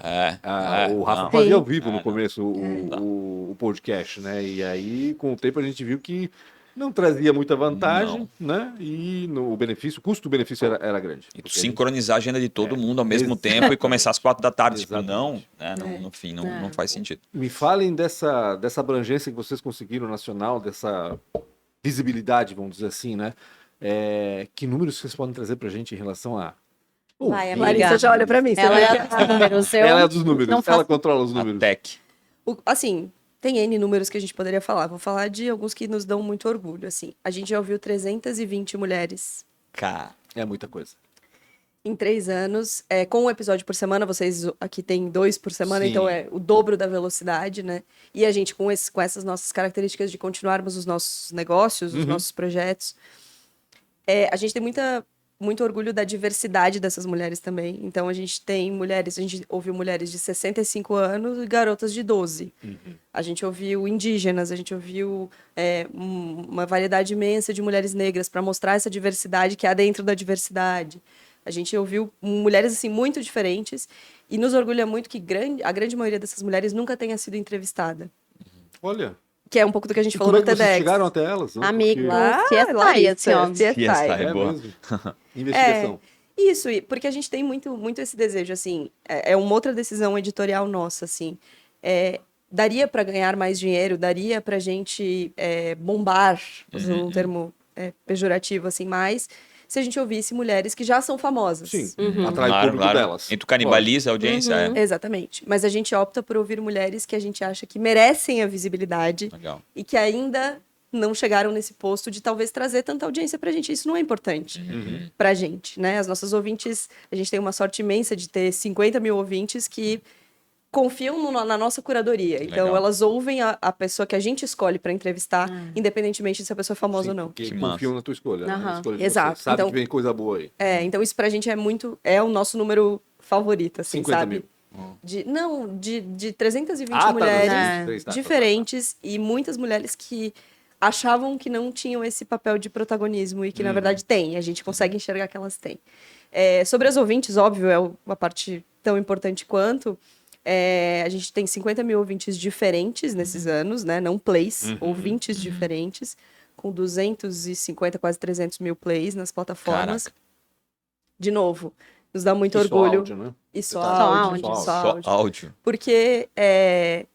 O Rafa fazia ao vivo no começo o podcast, né? E aí, com o tempo, a gente viu que não trazia muita vantagem, né? E o custo-benefício era grande. E tu sincronizar a agenda de todo mundo ao mesmo tempo e começar às 4 da tarde. Tipo, no fim, não faz sentido. Me falem dessa abrangência que vocês conseguiram nacional, dessa visibilidade, vamos dizer assim, né? Que números vocês podem trazer pra gente em relação a... Vai, a Larissa já olha pra mim. Ela é dos números. Ela é dos números, ela controla os números. A tech. Assim... Tem N números que a gente poderia falar. Vou falar de alguns que nos dão muito orgulho, assim. A gente já ouviu 320 mulheres. Cara, é muita coisa. Em 3 anos. Com um episódio por semana, vocês aqui tem 2 por semana, Sim. então é o dobro da velocidade, né? E a gente, com essas nossas características de continuarmos os nossos negócios, os nossos projetos, a gente tem muito orgulho da diversidade dessas mulheres também. Então, a gente ouviu mulheres de 65 anos e garotas de 12. A gente ouviu indígenas, a gente ouviu uma variedade imensa de mulheres negras para mostrar essa diversidade que há dentro da diversidade. A gente ouviu mulheres, assim, muito diferentes. E nos orgulha muito que a grande maioria dessas mulheres nunca tenha sido entrevistada. Olha. Que é um pouco do que a gente E falou como é no que vocês TEDx. chegaram até elas? Né? Amigo, Porque- CSI, assim, ó. CSI. É boa. mesmo. Investigação. Isso, porque a gente tem muito, muito esse desejo, assim, é uma outra decisão editorial nossa, assim, daria para ganhar mais dinheiro, daria pra gente bombar, usando um termo pejorativo, assim, mais, se a gente ouvisse mulheres que já são famosas. Sim, atrai o público delas. E tu canibaliza a audiência, Exatamente. Mas a gente opta por ouvir mulheres que a gente acha que merecem a visibilidade Legal. e que ainda não chegaram nesse posto de talvez trazer tanta audiência pra gente. Isso não é importante pra gente, né? As nossas ouvintes, a gente tem uma sorte imensa de ter 50 mil ouvintes que confiam na nossa curadoria. Então, Legal. elas ouvem a pessoa que a gente escolhe pra entrevistar, independentemente de se a pessoa é famosa Sim, ou não. porque Que confiam massa. na tua escolha. Né? Aham. Na escolha de Exato. você. Sabe Então- que vem coisa boa aí. Então isso pra gente é o nosso número favorito, assim, 50 sabe? mil. De 320 Ah, tá, mulheres 203, tá. diferentes e muitas mulheres que achavam que não tinham esse papel de protagonismo e que, na verdade, têm. A gente consegue enxergar que elas têm. Sobre as ouvintes, óbvio, é uma parte tão importante quanto. A gente tem 50 mil ouvintes diferentes nesses anos, né? Não plays, ouvintes diferentes, com 250, quase 300 mil plays nas plataformas. Caraca. De novo, nos dá muito E só orgulho. áudio, né? E só Tá. áudio, áudio. só Só áudio. áudio. Porque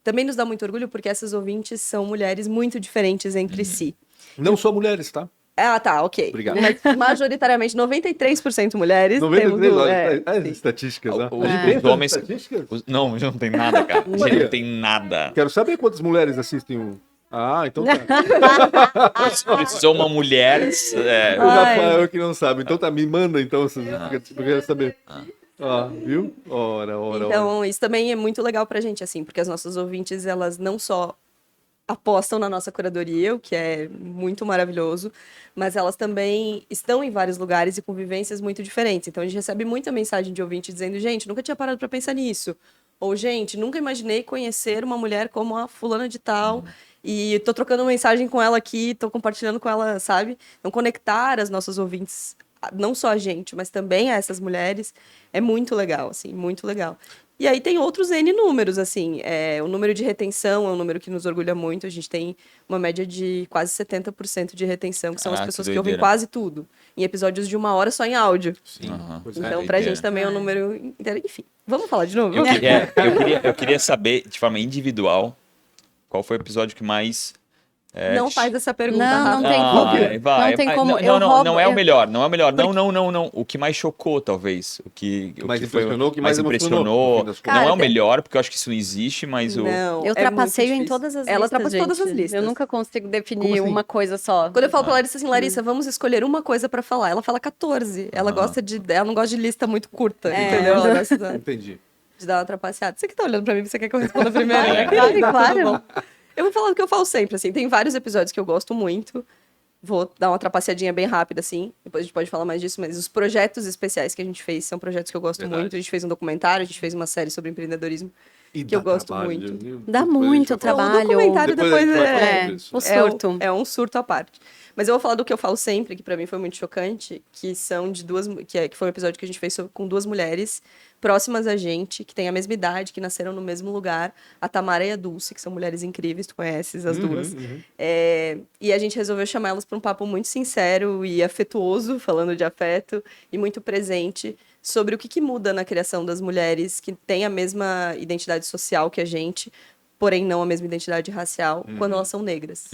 também nos dá muito orgulho porque essas ouvintes são mulheres muito diferentes entre si. Não só mulheres, tá? Ah, tá, ok. Obrigado. Mas majoritariamente 93% mulheres. 93, temos olha, as sim. estatísticas, né? Os- A gente tem os homens- essas estatísticas? Não, já não tem nada, cara. Já não tem nada. Quero saber quantas mulheres assistem o... Ah, então tá. Se sou uma mulher. O Rafael que não sabe. Então tá, me manda então, porque eu quero saber. Viu? Ora. Então, isso também é muito legal pra gente, assim, porque as nossas ouvintes, elas não só apostam na nossa curadoria, o que é muito maravilhoso, mas elas também estão em vários lugares e com vivências muito diferentes. Então, a gente recebe muita mensagem de ouvinte dizendo, gente, nunca tinha parado pra pensar nisso. Ou, gente, nunca imaginei conhecer uma mulher como a fulana de tal, e tô trocando mensagem com ela aqui, tô compartilhando com ela, sabe? Então, conectar as nossas ouvintes, não só a gente, mas também a essas mulheres, é muito legal, assim, muito legal. E aí tem outros N números, assim, o número de retenção é um número que nos orgulha muito, a gente tem uma média de quase 70% de retenção, que são as Caraca, pessoas que que ouvem doideira. quase tudo, em episódios de 1 hora só em áudio. Aham. Pois é. Então, pra doideira. gente também é um número inteiro. Enfim, vamos falar de novo? Eu queria saber, de forma individual, qual foi o episódio que mais. Não faz essa pergunta, Não, Rafa. não tem como. Vai. Não tem como. Não é o melhor, não é o melhor. Não. O que mais chocou, talvez. O que mais que foi impressionou, o que mais mais emocionou, no fim das Não contas. é o melhor, porque eu acho que isso não existe, mas o. Não, Eu é trapaceio muito em difícil. todas as Ela listas, trapaceia todas as gente. listas. Eu nunca consigo Como definir assim? uma coisa só. Quando eu falo pra Larissa assim, Larissa, vamos escolher uma coisa pra falar. Ela fala 14. Ela ela não gosta de lista muito curta, entendeu? Ela gosta Entendi. de dar uma trapaceada. Você que tá olhando pra mim, você quer que eu responda primeiro, né? Claro, Tá claro. tudo bom. Eu vou falar do que eu falo sempre, assim. Tem vários episódios que eu gosto muito. Vou dar uma trapaceadinha bem rápida, assim. Depois a gente pode falar mais disso, mas os projetos especiais que a gente fez são projetos que eu gosto Verdade. muito. A gente fez um documentário, a gente fez uma série sobre empreendedorismo. E Que eu dá gosto trabalho, muito. viu? Dá Depois a gente muito vai falar. trabalho. O documentário Depois a gente depois vai falar é- sobre isso. o surto. É um surto à parte. Mas eu vou falar do que eu falo sempre, que pra mim foi muito chocante, que são de que foi um episódio que a gente fez com 2 mulheres próximas a gente, que têm a mesma idade, que nasceram no mesmo lugar, a Tamara e a Dulce, que são mulheres incríveis, tu conheces as duas. E a gente resolveu chamar elas para um papo muito sincero e afetuoso, falando de afeto, e muito presente, sobre o que muda na criação das mulheres que têm a mesma identidade social que a gente, porém não a mesma identidade racial, quando elas são negras.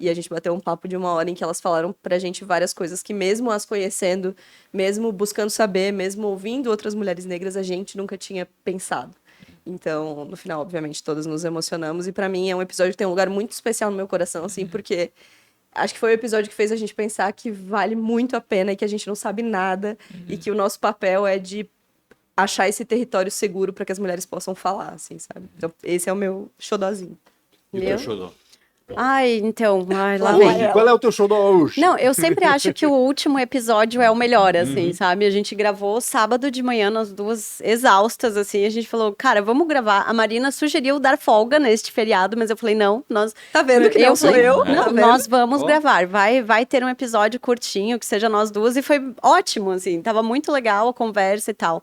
E a gente bateu um papo de 1 hora em que elas falaram pra gente várias coisas que mesmo as conhecendo, mesmo buscando saber, mesmo ouvindo outras mulheres negras, a gente nunca tinha pensado. Então, no final, obviamente, todas nos emocionamos. E pra mim é um episódio que tem um lugar muito especial no meu coração, assim, porque acho que foi o episódio que fez a gente pensar que vale muito a pena e que a gente não sabe nada e que o nosso papel é de achar esse território seguro para que as mulheres possam falar, assim, sabe? Então, esse é o meu xodózinho. E tu, Xodó? Ai, então, lá Hoje, vem. qual é o teu show do hoje? Não, eu sempre acho que o último episódio é o melhor, assim, sabe? A gente gravou sábado de manhã, nós duas exaustas, assim, a gente falou, cara, vamos gravar. A Marina sugeriu dar folga neste feriado, mas eu falei, não, nós... Tá vendo que não sou eu? Não, Tá vendo? nós vamos Ó. gravar, vai ter um episódio curtinho, que seja nós duas, e foi ótimo, assim, tava muito legal a conversa e tal.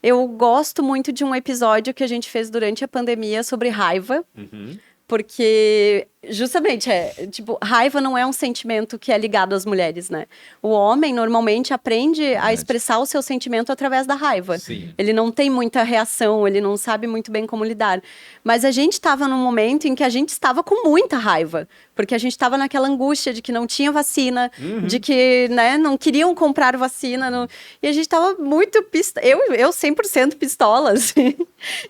Eu gosto muito de um episódio que a gente fez durante a pandemia sobre raiva, porque, justamente, tipo, raiva não é um sentimento que é ligado às mulheres, né? O homem, normalmente, aprende a expressar o seu sentimento através da raiva. Sim. Ele não tem muita reação, ele não sabe muito bem como lidar. Mas a gente estava num momento em que a gente estava com muita raiva, porque a gente estava naquela angústia de que não tinha vacina, de que, né, não queriam comprar vacina, e a gente estava muito eu 100% pistola, assim.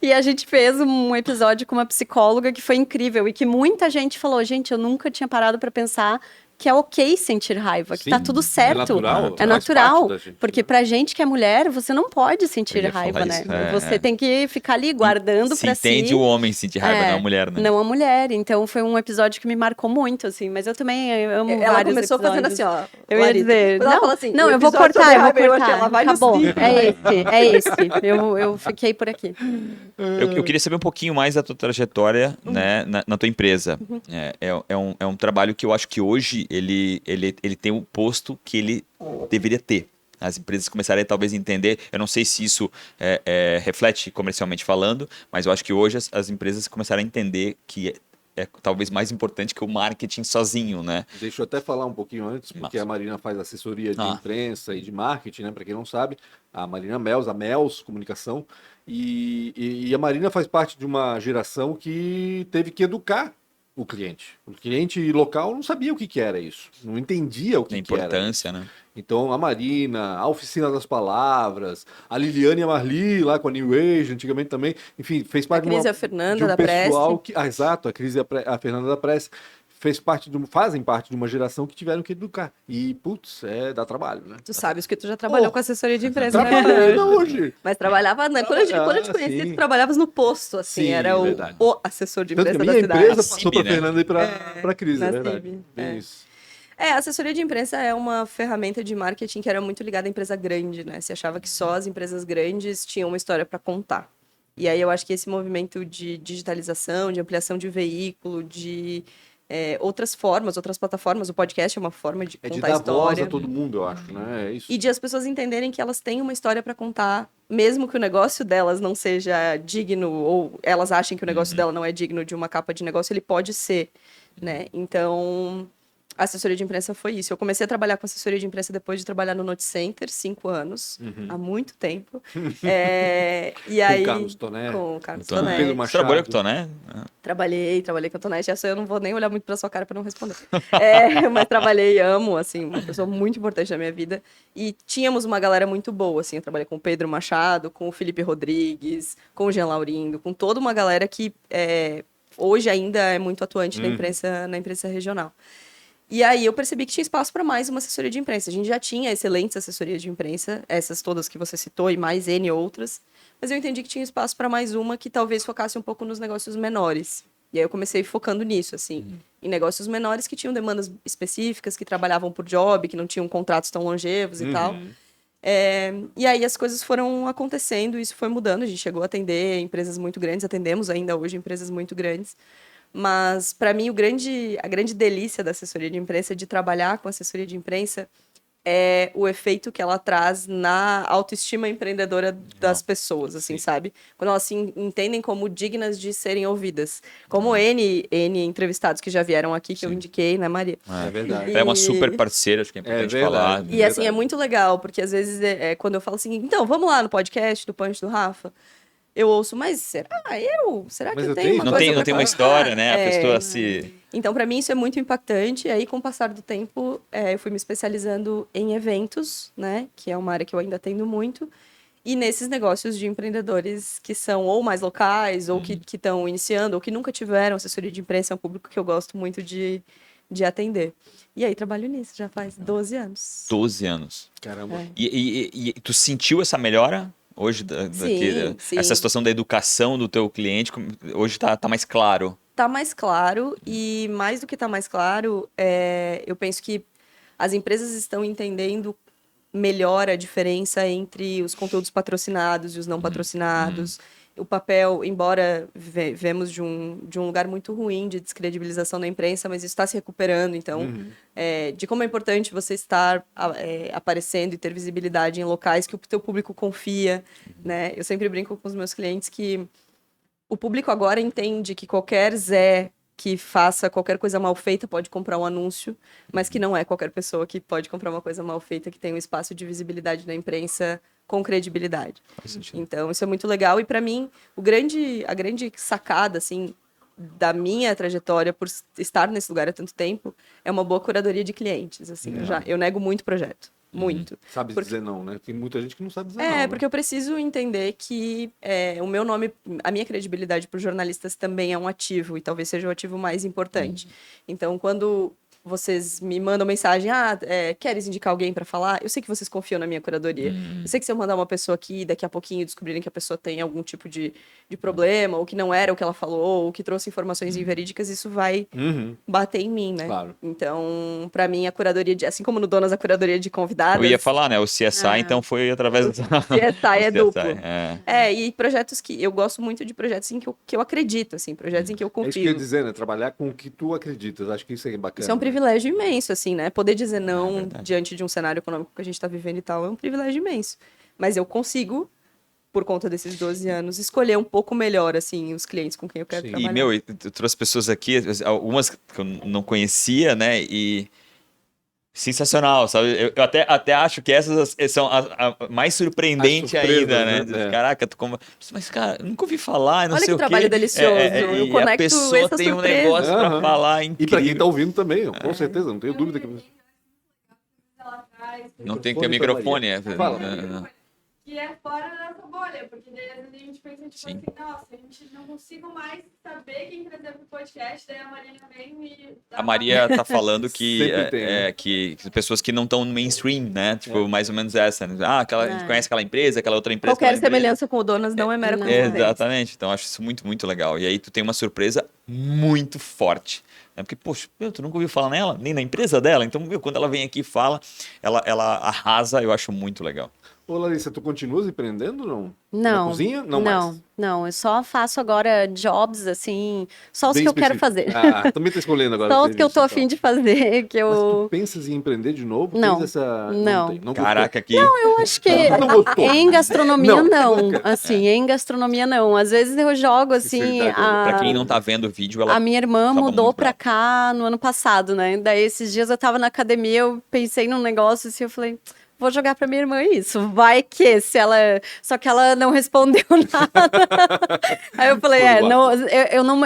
E a gente fez um episódio com uma psicóloga que foi incrível e que muita gente falou, gente, eu nunca tinha parado para pensar que é ok sentir raiva, que Sim, tá tudo certo. natural, É faz natural, parte da gente, porque né? pra gente que é mulher, você não pode sentir Eu ia raiva, falar né? isso, Você tem que ficar ali guardando Se pra si. entende o homem sentir raiva, não a mulher, né? Não a mulher. Então foi um episódio que me marcou muito, assim. Mas eu também amo Ela vários começou fazendo episódios. assim, ó. Eu ia Larissa. dizer, Quando ela não, fala assim, não, o eu vou episódio cortar, sobre eu vou raiva, eu achei, cortar. ela vai no Acabou, signo. é esse. Eu fiquei por aqui. Eu queria saber um pouquinho mais da tua trajetória, né, na tua empresa. É um trabalho que eu acho que hoje ele tem o posto que ele deveria ter. As empresas começarem a talvez entender, eu não sei se isso reflete comercialmente falando, mas eu acho que hoje as empresas começaram a entender que é talvez mais importante que o marketing sozinho, né? Deixa eu até falar um pouquinho antes, porque Massa. a Marina faz assessoria de Ah. imprensa e de marketing, né? Para quem não sabe, a Marina Mels, a Mels Comunicação, e a Marina faz parte de uma geração que teve que educar o cliente. O cliente local não sabia o que que era isso, não entendia o A que que era. importância, né? Então, a Marina, a Oficina das Palavras, a Liliane e a Marli, lá com a New Age, antigamente também, enfim, fez parte Cris e a de Fernanda um da pessoal Prece. que... exato, a Cris e a Fernanda da Prece fazem parte de uma geração que tiveram que educar. E, putz, dá trabalho, né? Tu sabes que tu já trabalhou Oh. com assessoria de imprensa, né? Trabalhando hoje. Mas trabalhava, né? Quando eu te conheci, sim. tu trabalhavas no posto, assim, Sim, era verdade. o assessor de Tanto que imprensa a da minha cidade. empresa A passou CIB, para né? Fernanda e para Cris, na é verdade. CIB, Bem isso. A assessoria de imprensa é uma ferramenta de marketing que era muito ligada à empresa grande, né? Se achava que só as empresas grandes tinham uma história para contar. E aí eu acho que esse movimento de digitalização, de ampliação de veículo, de outras formas, outras plataformas, o podcast é uma forma de É de contar dar história. voz a todo mundo, eu acho, né? É isso. E de as pessoas entenderem que elas têm uma história para contar, mesmo que o negócio delas não seja digno, ou elas achem que o negócio dela não é digno de uma capa de negócio, ele pode ser, né? Então, a assessoria de imprensa foi isso. Eu comecei a trabalhar com assessoria de imprensa depois de trabalhar no Note Center, 5 anos, há muito tempo. E aí, Carlos Toné. com o Carlos Toné. Toné. Pedro Você Machado. trabalhou com o Toné? Trabalhei com a Tonete. Essa eu não vou nem olhar muito pra sua cara pra não responder. Mas trabalhei, amo, assim, uma pessoa muito importante na minha vida. E tínhamos uma galera muito boa, assim. Eu trabalhei com o Pedro Machado, com o Felipe Rodrigues, com o Jean Laurindo, com toda uma galera que hoje ainda é muito atuante na imprensa regional. E aí eu percebi que tinha espaço para mais uma assessoria de imprensa. A gente já tinha excelentes assessorias de imprensa, essas todas que você citou e mais N outras. Mas eu entendi que tinha espaço para mais uma que talvez focasse um pouco nos negócios menores. E aí eu comecei focando nisso, assim, em negócios menores que tinham demandas específicas, que trabalhavam por job, que não tinham contratos tão longevos e tal. E aí as coisas foram acontecendo, isso foi mudando. A gente chegou a atender empresas muito grandes, atendemos ainda hoje empresas muito grandes. Mas, para mim, a grande delícia da assessoria de imprensa, de trabalhar com assessoria de imprensa, é o efeito que ela traz na autoestima empreendedora das pessoas, assim, sabe? Quando elas se entendem como dignas de serem ouvidas. Como N entrevistados que já vieram aqui, que eu indiquei, né, Maria? É verdade. Ela é uma super parceira, acho que é importante falar. verdade. E, assim, é muito legal, porque às vezes, quando eu falo assim, então, vamos lá no podcast do Punch do Rafa, eu ouço, mas será Será que Mas eu eu tenho tenho? uma Não coisa tem pra uma contar? história, né? A pessoa se... Então, para mim, isso é muito impactante. E aí, com o passar do tempo, eu fui me especializando em eventos, né? Que é uma área que eu ainda atendo muito. E nesses negócios de empreendedores que são ou mais locais, ou que estão iniciando, ou que nunca tiveram assessoria de imprensa, é um público que eu gosto muito de atender. E aí, trabalho nisso, já faz 12 anos. 12 anos. Caramba. E tu sentiu essa melhora hoje? Sim. Essa situação da educação do teu cliente, hoje tá mais claro? tá mais claro, e mais do que tá mais claro, eu penso que as empresas estão entendendo melhor a diferença entre os conteúdos patrocinados e os não patrocinados. O papel, embora vemos de um lugar muito ruim de descredibilização da imprensa, mas isso está se recuperando, então, de como é importante você estar aparecendo e ter visibilidade em locais que o teu público confia, né? Eu sempre brinco com os meus clientes que o público agora entende que qualquer Zé que faça qualquer coisa mal feita pode comprar um anúncio, mas que não é qualquer pessoa que pode comprar uma coisa mal feita que tem um espaço de visibilidade na imprensa com credibilidade. Então, isso é muito legal. E, para mim, a grande sacada, assim, da minha trajetória por estar nesse lugar há tanto tempo é uma boa curadoria de clientes. Assim, eu nego muito projeto. Muito. Sabe dizer não, né? Tem muita gente que não sabe dizer não. Porque eu preciso entender que o meu nome, a minha credibilidade para os jornalistas também é um ativo, e talvez seja o ativo mais importante. Então, quando vocês me mandam mensagem, queres indicar alguém para falar? Eu sei que vocês confiam na minha curadoria. Eu sei que se eu mandar uma pessoa aqui, daqui a pouquinho descobrirem que a pessoa tem algum tipo de problema, ou que não era o que ela falou, ou que trouxe informações inverídicas, isso vai bater em mim, né? Claro. Então, para mim, a curadoria, assim como no Donas, a curadoria de convidadas... Eu ia falar, né? O CSI, então, foi através do... CSI é duplo. É. E projetos que... Eu gosto muito de projetos em que eu acredito, assim, projetos em que eu confio. É isso que eu ia dizer, né? Trabalhar com o que tu acreditas. Acho que isso é bacana. Isso é um privilégio imenso, assim, né? Poder dizer não diante de um cenário econômico que a gente está vivendo e tal é um privilégio imenso. Mas eu consigo, por conta desses 12 anos, escolher um pouco melhor, assim, os clientes com quem eu quero trabalhar. E, eu trouxe pessoas aqui, algumas que eu não conhecia, né? E sensacional, sabe? Eu até acho que essas são a mais surpreendente ainda, né? Caraca, mas, cara, nunca ouvi falar, não Olha sei o que quê. trabalho delicioso. Eu conecto a pessoa tem um negócio pra falar incrível. E pra quem tá ouvindo também, com certeza, não tenho dúvida que... Não tem que ter microfone. Fala. Que é fora da nossa bolha, porque daí às vezes a gente pensa, tipo assim, nossa, a gente não consigo mais saber quem trazer pro podcast, daí a Marina vem e... A Maria tá falando que pessoas que não estão no mainstream, né? Tipo, mais ou menos essa. Né? A gente conhece aquela empresa, aquela outra empresa. Qualquer semelhança com o Donas não é mera coincidência. Exatamente. Então, acho isso muito, muito legal. E aí, tu tem uma surpresa muito forte. Né? Porque, poxa, tu nunca ouviu falar nela, nem na empresa dela. Então, quando ela vem aqui e fala, ela arrasa, eu acho muito legal. Ô, Larissa, tu continuas empreendendo ou não? Não. Na cozinha? Não, eu só faço agora jobs, assim, só os Bem que eu quero específico. fazer. Também tá escolhendo agora. Só os que eu tô afim de fazer, que eu... Mas tu pensas em empreender de novo? Não. Não. Caraca, aqui... Eu acho que em gastronomia não. Assim, em gastronomia não. Às vezes eu jogo assim. Pra quem não tá vendo o vídeo, ela. A minha irmã mudou pra cá no ano passado, né? Daí esses dias eu tava na academia, eu pensei num negócio assim, eu falei. Vou jogar pra minha irmã isso. Vai que se ela... Só que ela não respondeu nada. Aí eu falei,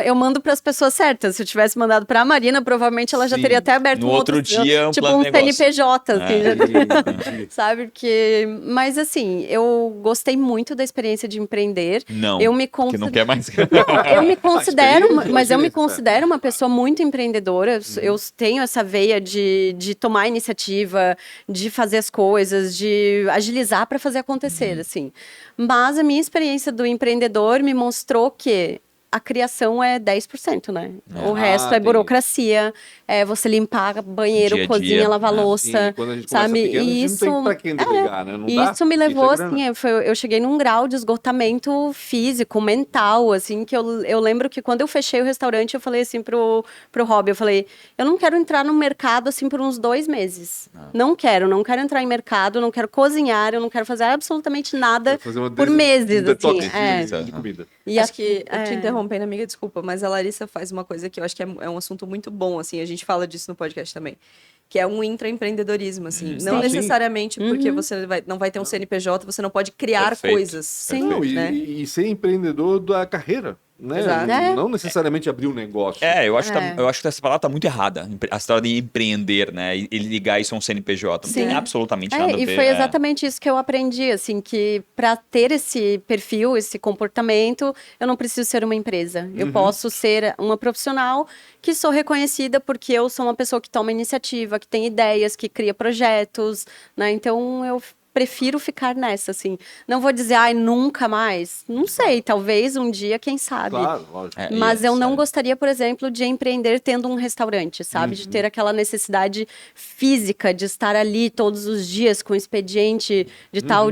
eu mando pras pessoas certas. Se eu tivesse mandado pra Marina, provavelmente ela já teria até aberto no outro dia, tipo um CNPJ, assim, sabe? Porque... Mas assim, eu gostei muito da experiência de empreender. Não, eu me que não quer mais... Não, eu me considero... Mas eu me considero uma pessoa muito empreendedora. Eu tenho essa veia de tomar iniciativa, de fazer as coisas, de agilizar para fazer acontecer, assim. Mas a minha experiência do empreendedor me mostrou que a criação é 10%, né? O resto é burocracia, é você limpar banheiro, dia a cozinha, dia. lavar louça, quando a gente sabe? Pequeno, E isso, não tem pra quem delegar, né? Não dá? isso me levou, Isso é assim, eu cheguei num grau de esgotamento físico, mental, assim, que eu lembro que quando eu fechei o restaurante, eu falei assim pro Rob, eu falei, eu não quero entrar no mercado, assim, por uns 2 meses. Não quero entrar em mercado, não quero cozinhar, eu não quero fazer absolutamente nada por meses, assim. De comida. E acho que, te interrompendo, amiga, desculpa, mas a Larissa faz uma coisa que eu acho que é um assunto muito bom, assim, a gente fala disso no podcast também, que é um intraempreendedorismo, assim, não necessariamente porque você não vai ter um CNPJ, você não pode criar coisas. Sim. Não, né? e ser empreendedor da carreira, né? Exato. Não necessariamente abrir um negócio. Eu acho que essa palavra tá muito errada. A história de empreender, né? E ligar isso a um CNPJ. Não tem absolutamente nada a ver. E foi exatamente isso que eu aprendi, assim, que para ter esse perfil, esse comportamento, eu não preciso ser uma empresa. Eu posso ser uma profissional que sou reconhecida porque eu sou uma pessoa que toma iniciativa, que tem ideias, que cria projetos, né? Então, prefiro ficar nessa, assim. Não vou dizer, ai, nunca mais. Não sei, talvez um dia, quem sabe. Claro, lógico. Mas eu não sério. gostaria, por exemplo, de empreender tendo um restaurante, sabe? De ter aquela necessidade física de estar ali todos os dias com o expediente de tal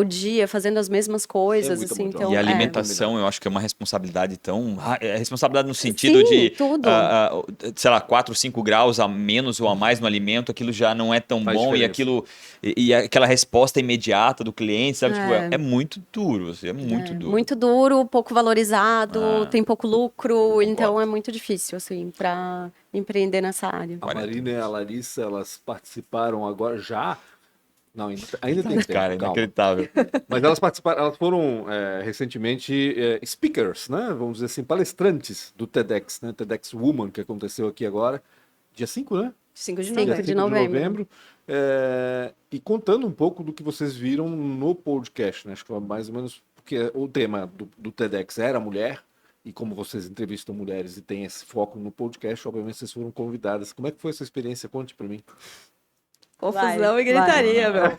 dia, fazendo as mesmas coisas, muita assim. motivação. Então, E a é. alimentação, eu acho que é uma responsabilidade tão... É responsabilidade no sentido Sim, de, tudo. sei lá, 4, 5 graus a menos ou a mais no alimento, aquilo já não é tão Faz bom diferença. e aquilo... E aquela resposta imediata do cliente, sabe? Tipo, É. é muito duro, assim, é muito duro. Muito duro, pouco valorizado, tem pouco lucro, então concordo. é muito difícil, assim, para empreender nessa área. A Marina e a Larissa, elas participaram agora já. Não, ainda tem tempo, Cara, calma. inacreditável. Mas elas participaram, elas foram recentemente speakers, né? Vamos dizer assim, palestrantes do TEDx, né? TEDx Woman, que aconteceu aqui agora, dia 5, né? 5 de Sim, Dia novembro. de novembro. E contando um pouco do que vocês viram no podcast, né? Acho que foi mais ou menos porque o tema do TEDx era mulher, e como vocês entrevistam mulheres e têm esse foco no podcast, obviamente vocês foram convidadas. Como é que foi essa experiência? Conte para mim. Confusão Vai, e gritaria, meu.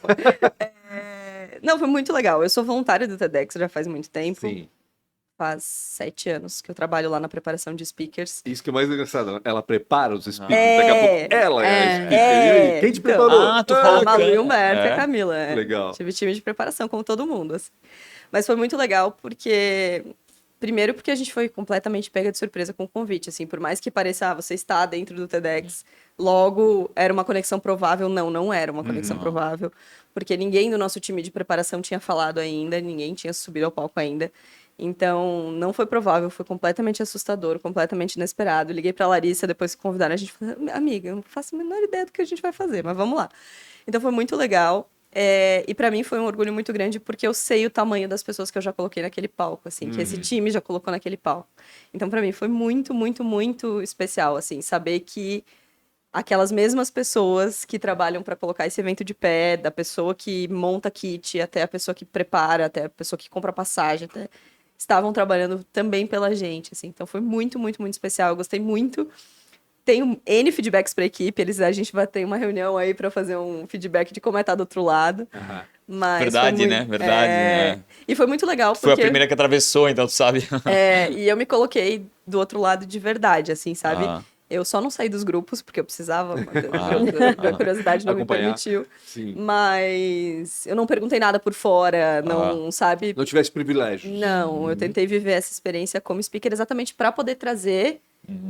Não, foi muito legal. Eu sou voluntária do TEDx já faz muito tempo. Sim. Faz 7 anos que eu trabalho lá na preparação de speakers. Isso que é mais engraçado, né? Ela prepara os speakers, É. daqui a pouco ela é a speaker. É. E aí, quem te Então. preparou? Ah, tu A falou Malu e o que- Humberto e é? a Camila. É. Legal. Tive time de preparação, como todo mundo. Assim. Mas foi muito legal porque... Primeiro porque a gente foi completamente pega de surpresa com o convite. Assim, por mais que pareça, você está dentro do TEDx, logo era uma conexão provável. Não era uma conexão provável. Porque ninguém do nosso time de preparação tinha falado ainda, ninguém tinha subido ao palco ainda. Então, não foi provável, foi completamente assustador, completamente inesperado. Liguei pra Larissa, depois que convidaram, a gente falou, amiga, eu não faço a menor ideia do que a gente vai fazer, mas vamos lá. Então, foi muito legal. E pra mim foi um orgulho muito grande, porque eu sei o tamanho das pessoas que eu já coloquei naquele palco, assim, que esse time já colocou naquele palco. Então, pra mim, foi muito, muito, muito especial, assim, saber que aquelas mesmas pessoas que trabalham para colocar esse evento de pé, da pessoa que monta kit, até a pessoa que prepara, até a pessoa que compra passagem, até estavam trabalhando também pela gente, assim. Então foi muito, muito, muito especial. Eu gostei muito. Tenho N feedbacks para a equipe. A gente vai ter uma reunião aí para fazer um feedback de como é estar do outro lado. Mas Verdade, foi muito, né? Verdade, né? E foi muito legal Foi a porque primeira que atravessou, então tu sabe. e eu me coloquei do outro lado de verdade, assim, sabe? Ah. Eu só não saí dos grupos, porque eu precisava, a curiosidade não Acompanhar. me permitiu. Sim. Mas eu não perguntei nada por fora, não, sabe? Não tivesse privilégio. Não, eu tentei viver essa experiência como speaker exatamente para poder trazer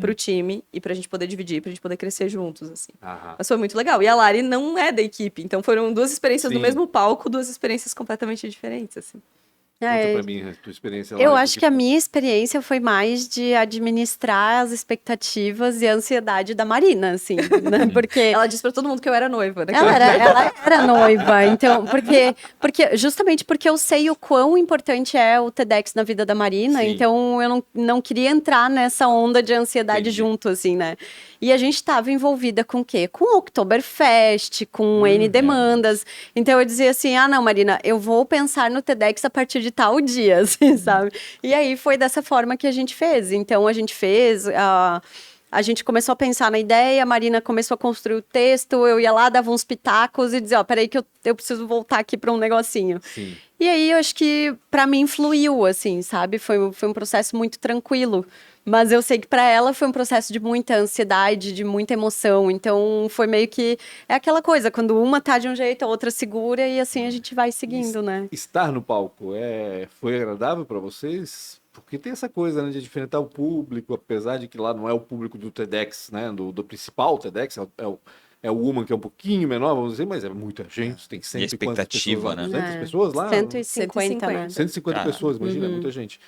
pro time e pra gente poder dividir, pra gente poder crescer juntos, assim. Aham. Mas foi muito legal. E a Lari não é da equipe, então foram 2 experiências Sim. no mesmo palco, 2 experiências completamente diferentes, assim. Conta pra mim a tua experiência lá. Eu e acho por que a minha experiência foi mais de administrar as expectativas e a ansiedade da Marina, assim, né? Porque Ela disse pra todo mundo que eu era noiva, né? ela era noiva, então, justamente porque eu sei o quão importante é o TEDx na vida da Marina, Sim. então eu não queria entrar nessa onda de ansiedade Entendi. junto, assim, né? E a gente estava envolvida com o quê? Com o Oktoberfest, com N demandas. Então eu dizia assim, não, Marina, eu vou pensar no TEDx a partir de tal dia, assim, sabe? E aí foi dessa forma que a gente fez. Então a gente fez... A gente começou a pensar na ideia, a Marina começou a construir o texto, eu ia lá, dava uns pitacos e dizia, peraí que eu preciso voltar aqui para um negocinho. Sim. E aí, eu acho que para mim fluiu, assim, sabe? Foi um processo muito tranquilo. Mas eu sei que para ela foi um processo de muita ansiedade, de muita emoção. Então, foi meio que... É aquela coisa, quando uma tá de um jeito, a outra segura e assim a gente vai seguindo, né? Estar no palco foi agradável para vocês? Porque tem essa coisa, né, de enfrentar o público, apesar de que lá não é o público do TEDx, né, do principal TEDx, é o Woman, que é um pouquinho menor, vamos dizer, mas é muita gente, tem 100 E a expectativa, pessoas lá, né? 200 pessoas lá? 150, né? 150 Cara. pessoas, imagina, é muita gente.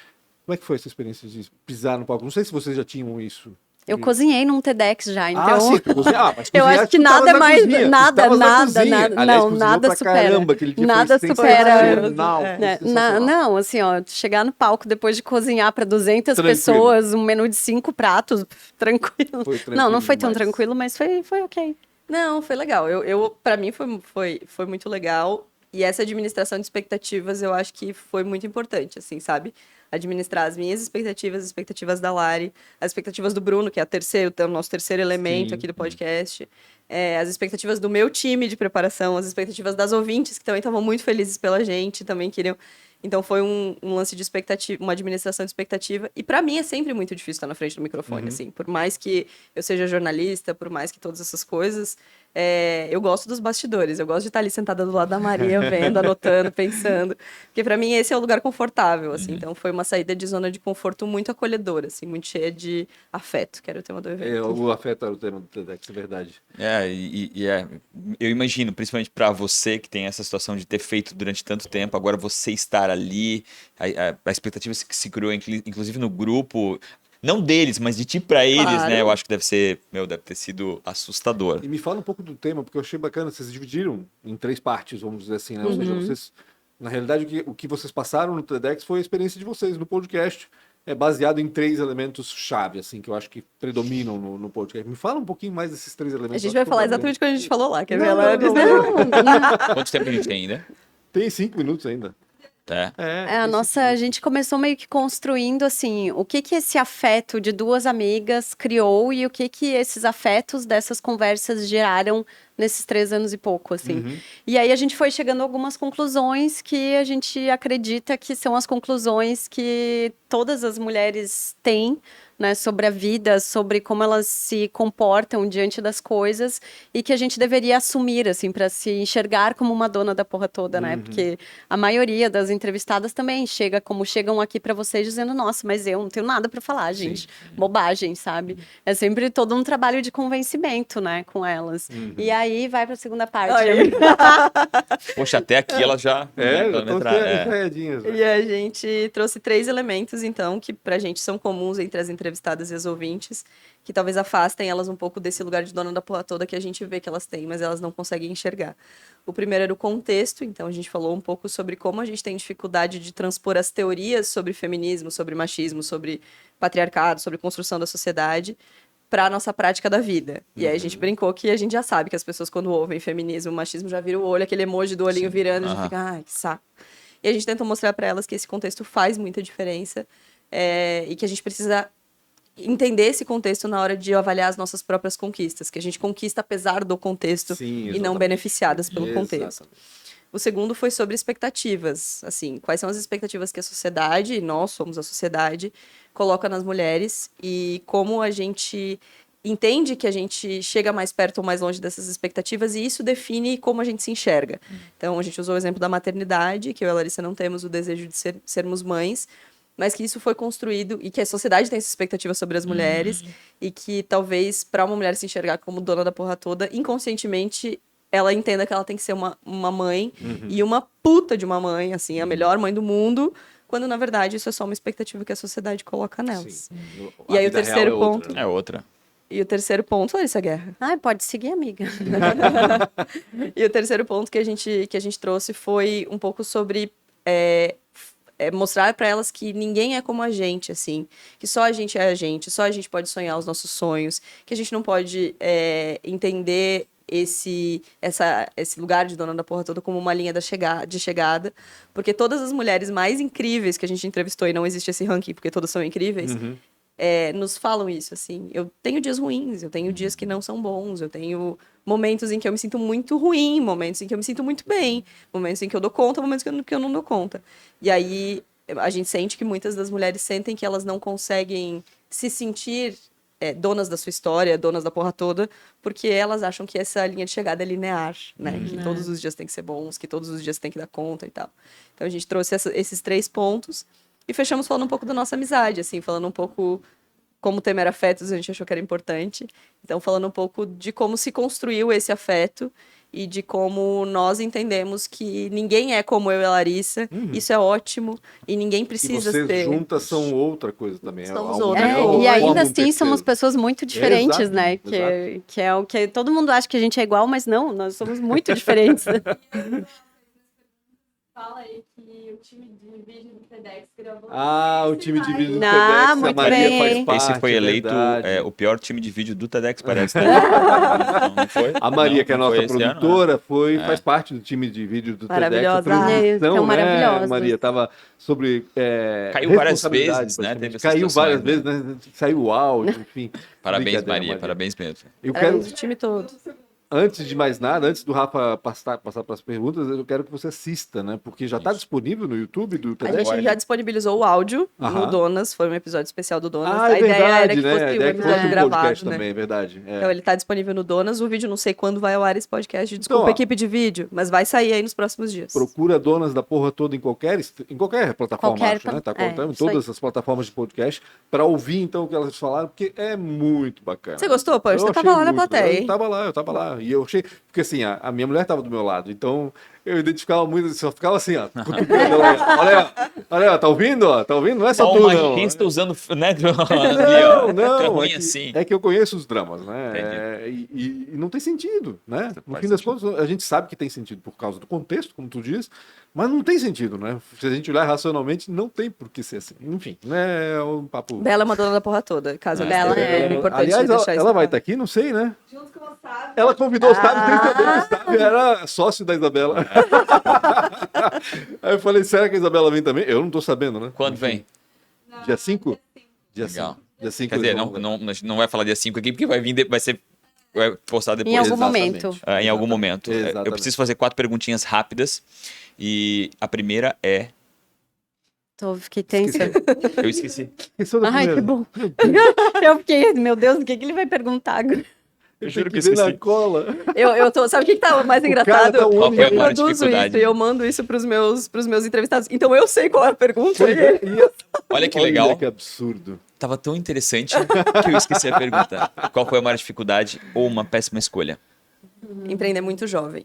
Como é que foi essa experiência de pisar no palco? Não sei se vocês já tinham isso. Eu cozinhei num TEDx já, então... sim, tu cozinha. Mas Eu cozinhar, acho que tu tava nada na mais, cozinha, tu nada, tavas na nada, cozinha. nada, Aliás, não, cozinhou nada pra supera. caramba, aquele dia Nada foi supera. sensacional, Né, foi sensacional. não, assim, ó, chegar no palco depois de cozinhar para 200 Tranquilo. pessoas, um menu de 5 pratos, tranquilo. Foi tranquilo Não foi tão demais. tranquilo, mas foi ok. Não, foi legal. Pra mim foi muito legal. E essa administração de expectativas eu acho que foi muito importante, assim, sabe? Administrar as minhas expectativas, as expectativas da Lari, as expectativas do Bruno, que é o nosso terceiro elemento aqui do podcast, as expectativas do meu time de preparação, as expectativas das ouvintes, que também estavam muito felizes pela gente, também queriam... Então foi um lance de expectativa, uma administração de expectativa. E para mim é sempre muito difícil estar na frente do microfone, assim. Por mais que eu seja jornalista, por mais que todas essas coisas, eu gosto dos bastidores. Eu gosto de estar ali sentada do lado da Maria, vendo, anotando, pensando. Porque para mim esse é o lugar confortável, assim. Então foi uma saída de zona de conforto muito acolhedora, assim, muito cheia de afeto, que era o tema do evento. O afeto era o tema do TEDx, é verdade. Eu imagino, principalmente para você que tem essa situação de ter feito durante tanto tempo, agora você estar ali, a expectativa que se criou, inclusive no grupo, não deles, mas de ti para eles, Claro. né? Eu acho que deve ter sido assustador. E me fala um pouco do tema, porque eu achei bacana, vocês dividiram em 3 partes, vamos dizer assim, né? Ou seja, vocês, na realidade, o que vocês passaram no TEDx foi a experiência de vocês no podcast, baseado em 3 elementos-chave, assim, que eu acho que predominam no podcast. Me fala um pouquinho mais desses 3 elementos. A gente vai falar exatamente o que a gente falou lá, quer ver? Quanto tempo a gente tem ainda? Tem 5 minutos ainda. Tá. A gente começou meio que construindo, assim, o que esse afeto de 2 amigas criou e o que esses afetos dessas conversas geraram nesses 3 anos e pouco, assim. E aí a gente foi chegando a algumas conclusões que a gente acredita que são as conclusões que todas as mulheres têm, né, sobre a vida, sobre como elas se comportam diante das coisas e que a gente deveria assumir, assim, para se enxergar como uma dona da porra toda, né? Porque a maioria das entrevistadas também chegam aqui para vocês dizendo, nossa, mas eu não tenho nada para falar, gente. Bobagem, sabe? É sempre todo um trabalho de convencimento, né, com elas. E aí vai para a segunda parte. Poxa, até aqui ela já... Ensaiadinhas. E a gente trouxe 3 elementos, então, que pra gente são comuns entre as entrevistadas e as ouvintes, que talvez afastem elas um pouco desse lugar de dona da porra toda que a gente vê que elas têm, mas elas não conseguem enxergar. O primeiro era o contexto, então a gente falou um pouco sobre como a gente tem dificuldade de transpor as teorias sobre feminismo, sobre machismo, sobre patriarcado, sobre construção da sociedade, para a nossa prática da vida. E aí a gente brincou que a gente já sabe que as pessoas quando ouvem feminismo, machismo, já viram o olho, aquele emoji do olhinho virando, e a gente fica, ai, que saco. E a gente tentou mostrar para elas que esse contexto faz muita diferença e que a gente precisa entender esse contexto na hora de avaliar as nossas próprias conquistas, que a gente conquista apesar do contexto e não beneficiadas pelo contexto. O segundo foi sobre expectativas, assim, quais são as expectativas que a sociedade, e nós somos a sociedade, coloca nas mulheres e como a gente entende que a gente chega mais perto ou mais longe dessas expectativas e isso define como a gente se enxerga. Então, a gente usou o exemplo da maternidade, que eu e a Larissa não temos o desejo de sermos mães, mas que isso foi construído e que a sociedade tem essa expectativa sobre as mulheres e que talvez para uma mulher se enxergar como dona da porra toda, inconscientemente ela entenda que ela tem que ser uma mãe e uma puta de uma mãe, assim, a melhor mãe do mundo, quando na verdade isso é só uma expectativa que a sociedade coloca nelas. E aí o terceiro ponto... É outra. E o terceiro ponto, Larissa Guerra. Pode seguir, amiga. E o terceiro ponto que a gente trouxe foi um pouco sobre mostrar para elas que ninguém é como a gente, assim, que só a gente é a gente, só a gente pode sonhar os nossos sonhos, que a gente não pode entender esse lugar de dona da porra toda como uma linha de chegada, porque todas as mulheres mais incríveis que a gente entrevistou, e não existe esse ranking porque todas são incríveis, nos falam isso, assim, eu tenho dias ruins, eu tenho dias que não são bons, eu tenho momentos em que eu me sinto muito ruim, momentos em que eu me sinto muito bem, momentos em que eu dou conta, momentos que eu não dou conta. E aí a gente sente que muitas das mulheres sentem que elas não conseguem se sentir donas da sua história, donas da porra toda, porque elas acham que essa linha de chegada é linear, né? Que todos os dias tem que ser bons, que todos os dias tem que dar conta e tal. Então a gente trouxe esses 3 pontos e fechamos falando um pouco da nossa amizade, assim, falando um pouco... Como o tema era afetos, a gente achou que era importante. Então, falando um pouco de como se construiu esse afeto e de como nós entendemos que ninguém é como eu e a Larissa. Isso é ótimo e ninguém precisa ser. E vocês ser... juntas são outra coisa também. Somos outra coisa. E ainda assim somos pessoas muito diferentes, exato, né? Que é o que todo mundo acha que a gente é igual, mas não, nós somos muito diferentes. fala aí que o time de vídeo do TEDx gravou. O time de vídeo do Ah, TEDx, a muito Maria bem. faz parte. Esse foi eleito verdade. o pior time de vídeo do TEDx, parece. Né? Não foi? A Maria, Não, que é a não foi nossa esse ano, né? produtora, faz parte do time de vídeo do TEDx. Maravilhosa. A transmissão, São né, maravilhosos. Maria? Tava sobre Caiu várias responsabilidade, vezes, né? Teve essas Caiu várias situações, vezes, né? Saiu o áudio, enfim. Parabéns, Brincadeira, Maria, parabéns mesmo. Eu quero, O time todo. antes de mais nada, antes do Rafa passar para as perguntas, eu quero que você assista, né? Porque já está Isso. disponível no YouTube do A TEDx. gente já disponibilizou o áudio Aham. no Donas, foi um episódio especial do Donas. Ah, a é ideia era verdade, que né? fosse A um ideia é que episódio fosse um gravado, podcast né? também, é verdade. É. Então ele tá disponível no Donas, o vídeo não sei quando vai ao ar esse podcast, desculpa Então, ó, equipe de vídeo, mas vai sair aí nos próximos dias. Procura Donas da Porra Toda em qualquer plataforma, Qualquer acho, né? Tá pla- contando em isso aí. todas as plataformas de podcast para ouvir então o que elas falaram, porque é muito bacana. Você gostou, Pô? Você Eu tava achei lá na muito plateia, legal. hein? Eu tava lá. E eu achei. Porque assim, a minha mulher tava do meu lado, então eu identificava muito, só ficava assim, ó. Cutucando ela. Olha aí, ó, tá ouvindo? Ó? Tá ouvindo? Não é só Só tu, uma não. artista usando, né? Não, É é ruim que, assim. é que eu conheço os dramas, né? E não tem sentido, né? No Faz fim das sentido. contas, a gente sabe que tem sentido por causa do contexto, como tu diz, mas não tem sentido, né? Se a gente olhar racionalmente, não tem por que ser assim. Enfim, né? É um papo. Bela é uma dona da porra toda, caso Bela é é. importante Aliás, deixar isso ela vai claro. estar aqui, não sei, né? Junto com o Sábio. Ela convidou o Sábio, sem saber que o Sábio era sócio da Isabela. Aí eu falei, será que a Isabela vem também? Eu não tô sabendo, né? Quando vem? Não, Dia 5? Dia Legal. 5. Dia 5 Quer dizer, não vai falar dia 5 aqui, porque vai postar depois. Em algum Exatamente. momento. Em algum momento. Exatamente. Eu preciso fazer 4 perguntinhas rápidas. E a primeira é. Fiquei tensa. Eu esqueci. Esqueceu da Ai, que primeira. bom. Eu fiquei, meu Deus, o que ele vai perguntar agora? Eu Tem juro que eu ver na esqueci. cola. Eu tô, sabe o que tá mais cara engraçado? tá um Qual foi a Eu maior produzo dificuldade? isso e eu mando isso pros meus entrevistados. Então eu sei qual é a pergunta. Pois é, Olha que legal. Olha que absurdo. Tava tão interessante que eu esqueci a pergunta. Qual foi a maior dificuldade ou uma péssima escolha? Empreender muito jovem.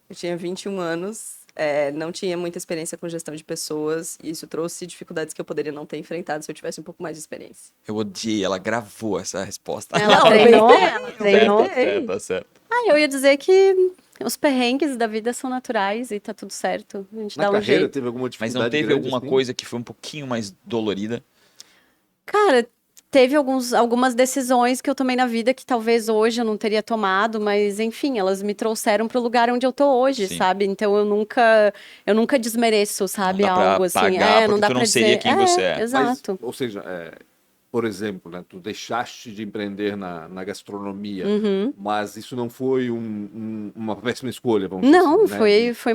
Eu tinha 21 anos, não tinha muita experiência com gestão de pessoas, e isso trouxe dificuldades que eu poderia não ter enfrentado se eu tivesse um pouco mais de experiência. Eu odiei, ela gravou essa resposta. Ela Não, treinou? bem, Ela treinou? Tá certo. Eu ia dizer que os perrengues da vida são naturais e tá tudo certo. A gente Na dá um carreira jeito. teve alguma Mas dificuldade não teve grande, alguma assim? coisa que foi um pouquinho mais dolorida? Cara, teve algumas decisões que eu tomei na vida que talvez hoje eu não teria tomado, mas enfim, elas me trouxeram pro lugar onde eu tô hoje, Sim. sabe? Então eu nunca desmereço, sabe, Não dá pra algo assim. apagar, porque não dá tu não pra seria dizer. quem você é. Mas, Exato. ou seja, por exemplo, né, tu deixaste de empreender na gastronomia, Uhum. mas isso não foi uma péssima escolha, vamos dizer Não, assim, né? foi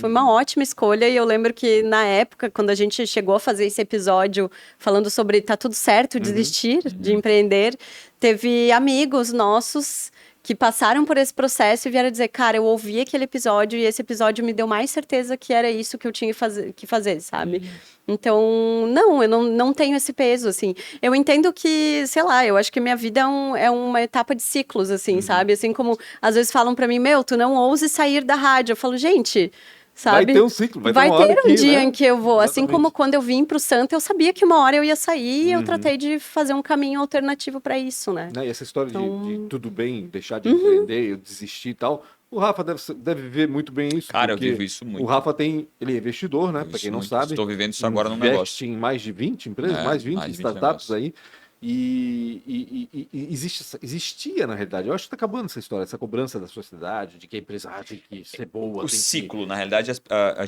uma ótima escolha. E eu lembro que na época, quando a gente chegou a fazer esse episódio falando sobre tá tudo certo, desistir de empreender, teve amigos nossos que passaram por esse processo e vieram dizer, cara, eu ouvi aquele episódio e esse episódio me deu mais certeza que era isso que eu tinha que fazer, sabe? Então, não, eu não tenho esse peso, assim. Eu entendo que, sei lá, eu acho que minha vida é uma etapa de ciclos, assim, sabe? Assim como, às vezes falam pra mim, tu não ouse sair da rádio. Eu falo, gente, sabe? Vai ter um ciclo, vai ter Vai uma hora ter um que, dia né? em que eu vou. Assim Exatamente. como quando eu vim pro Santa, eu sabia que uma hora eu ia sair e eu tratei de fazer um caminho alternativo pra isso, né? Né, e essa história Então- de tudo bem, deixar de empreender, eu desistir e tal, o Rafa deve viver muito bem isso. Cara, eu porque vivo isso muito. O Rafa ele é investidor, né? Vivo Para quem isso não muito. sabe. Estou vivendo isso agora no Investe negócio. em mais de 20 empresas, É, mais de 20 mais de 20 startups negócios. aí. E existia, na realidade. Eu acho que está acabando essa história, essa cobrança da sociedade, de que a empresa tem que ser boa. O tem ciclo, na realidade, a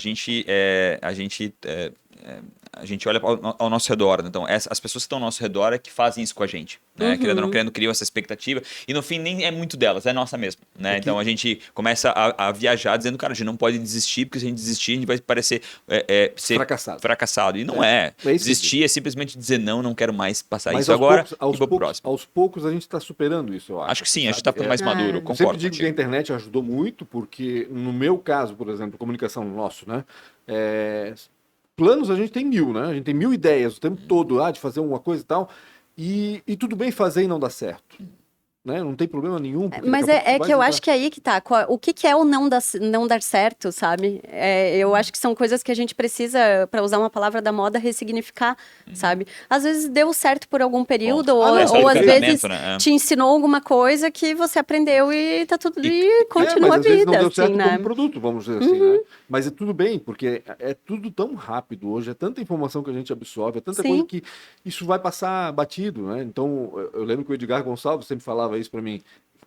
gente olha ao nosso redor, né? Então as pessoas que estão ao nosso redor é que fazem isso com a gente, né? Querendo ou não querendo, criam essa expectativa e no fim nem é muito delas, é nossa mesmo, né? Então a gente começa a viajar dizendo, cara, a gente não pode desistir, porque se a gente desistir a gente vai parecer ser fracassado. e não é. É isso Desistir é simplesmente dizer não quero mais passar Mas isso aos agora poucos, e vou pro próximo. aos poucos a gente está superando isso, eu acho. Acho que sim, a gente sabe? está ficando mais maduro, Eu sempre concordo digo que a contigo. internet ajudou muito, porque no meu caso, por exemplo, comunicação nosso, né? Planos a gente tem 1000, né? A gente tem 1000 ideias o tempo todo, de fazer uma coisa e tal. E tudo bem fazer e não dar certo. né? Não tem problema nenhum. porque Mas daqui a pouco é vai que eu entrar. acho que é aí que tá. O que que é o não dar certo, sabe? Eu acho que são coisas que a gente precisa, para usar uma palavra da moda, ressignificar, sabe? Às vezes deu certo por algum período, Bom, ou, não, ou às tratamento, vezes né? te ensinou alguma coisa que você aprendeu e tá tudo e continua mas a às vezes não vida, deu certo assim, né? como produto, vamos dizer assim, né? Mas é tudo bem, porque é tudo tão rápido hoje, é tanta informação que a gente absorve, é tanta Sim. coisa que isso vai passar batido, né? Então, eu lembro que o Edgar Gonçalves sempre falava isso para mim,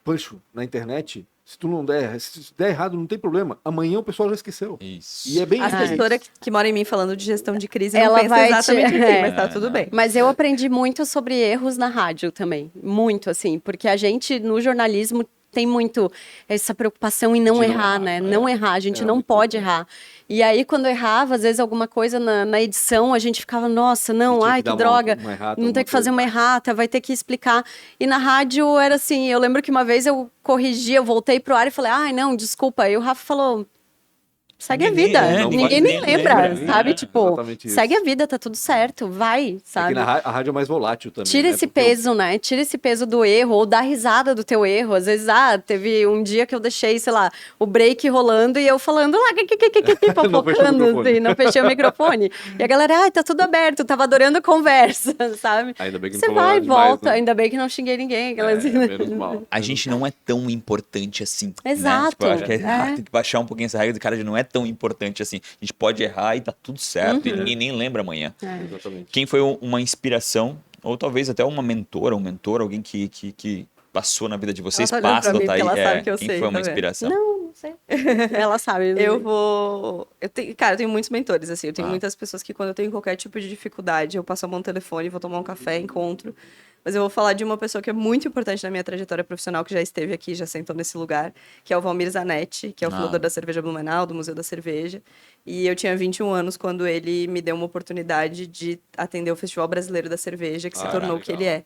Pancho, na internet, se tu não der, se der errado, não tem problema. Amanhã o pessoal já esqueceu. Isso. E é bem A isso. assessora que mora em mim falando de gestão de crise Ela não pensa vai te- exatamente assim, mas tá É, tudo não. bem. Mas eu aprendi muito sobre erros na rádio também. Muito, assim. Porque a gente, no jornalismo, tem muito essa preocupação em não De não errar, errar, né? é. Não errar. A gente É, não muito pode bom. errar. E aí, quando eu errava, às vezes, alguma coisa na edição, a gente ficava, nossa, não, Tinha ai, que que dar uma droga. errata, Não tem alguma que fazer coisa. uma errata, vai ter que explicar. E na rádio era assim, eu lembro que uma vez eu corrigi, eu voltei pro ar e falei, ai, não, desculpa. E o Rafa falou... Segue a Ninguém- vida. é, Ninguém ninguém nem lembra, lembra, sabe? né? Tipo, Exatamente isso. segue a vida, tá tudo certo, vai, É que sabe? a rádio é mais volátil também. Tira né? esse Porque peso, né? Tira esse peso do erro, ou dá risada do teu erro. Às vezes, teve um dia que eu deixei, sei lá, o break rolando e eu falando lá, fofocando, microfone. assim, não fechei o microfone. E a galera, ai, tá tudo aberto, tava adorando a conversa, sabe? Ainda bem que não Você falou vai nada e demais, volta, né? ainda bem que não xinguei ninguém. Aquelas... Menos mal. A gente não é tão importante assim. Né? Exato, Tipo, eu acho que é. tem que baixar um pouquinho essa regra do cara de não é tão importante assim. A gente pode errar e tá tudo certo. E ninguém nem lembra amanhã. Exatamente. Quem foi uma inspiração, ou talvez até uma mentora, um mentor, alguém que passou na vida de vocês, Ela tá olhando pra passa, mim tá aí. porque ela sabe que eu Quem sei, foi uma tá vendo? inspiração? Não sei. Ela sabe. Cara, eu tenho muitos mentores, assim. Eu tenho Ah. muitas pessoas que, quando eu tenho qualquer tipo de dificuldade, eu passo a mão no telefone, vou tomar um café, encontro. Mas eu vou falar de uma pessoa que é muito importante na minha trajetória profissional, que já esteve aqui, já sentou nesse lugar, que é o Valmir Zanetti, que é o fundador da Cerveja Blumenau, do Museu da Cerveja. E eu tinha 21 anos quando ele me deu uma oportunidade de atender o Festival Brasileiro da Cerveja, que se tornou o que ele é.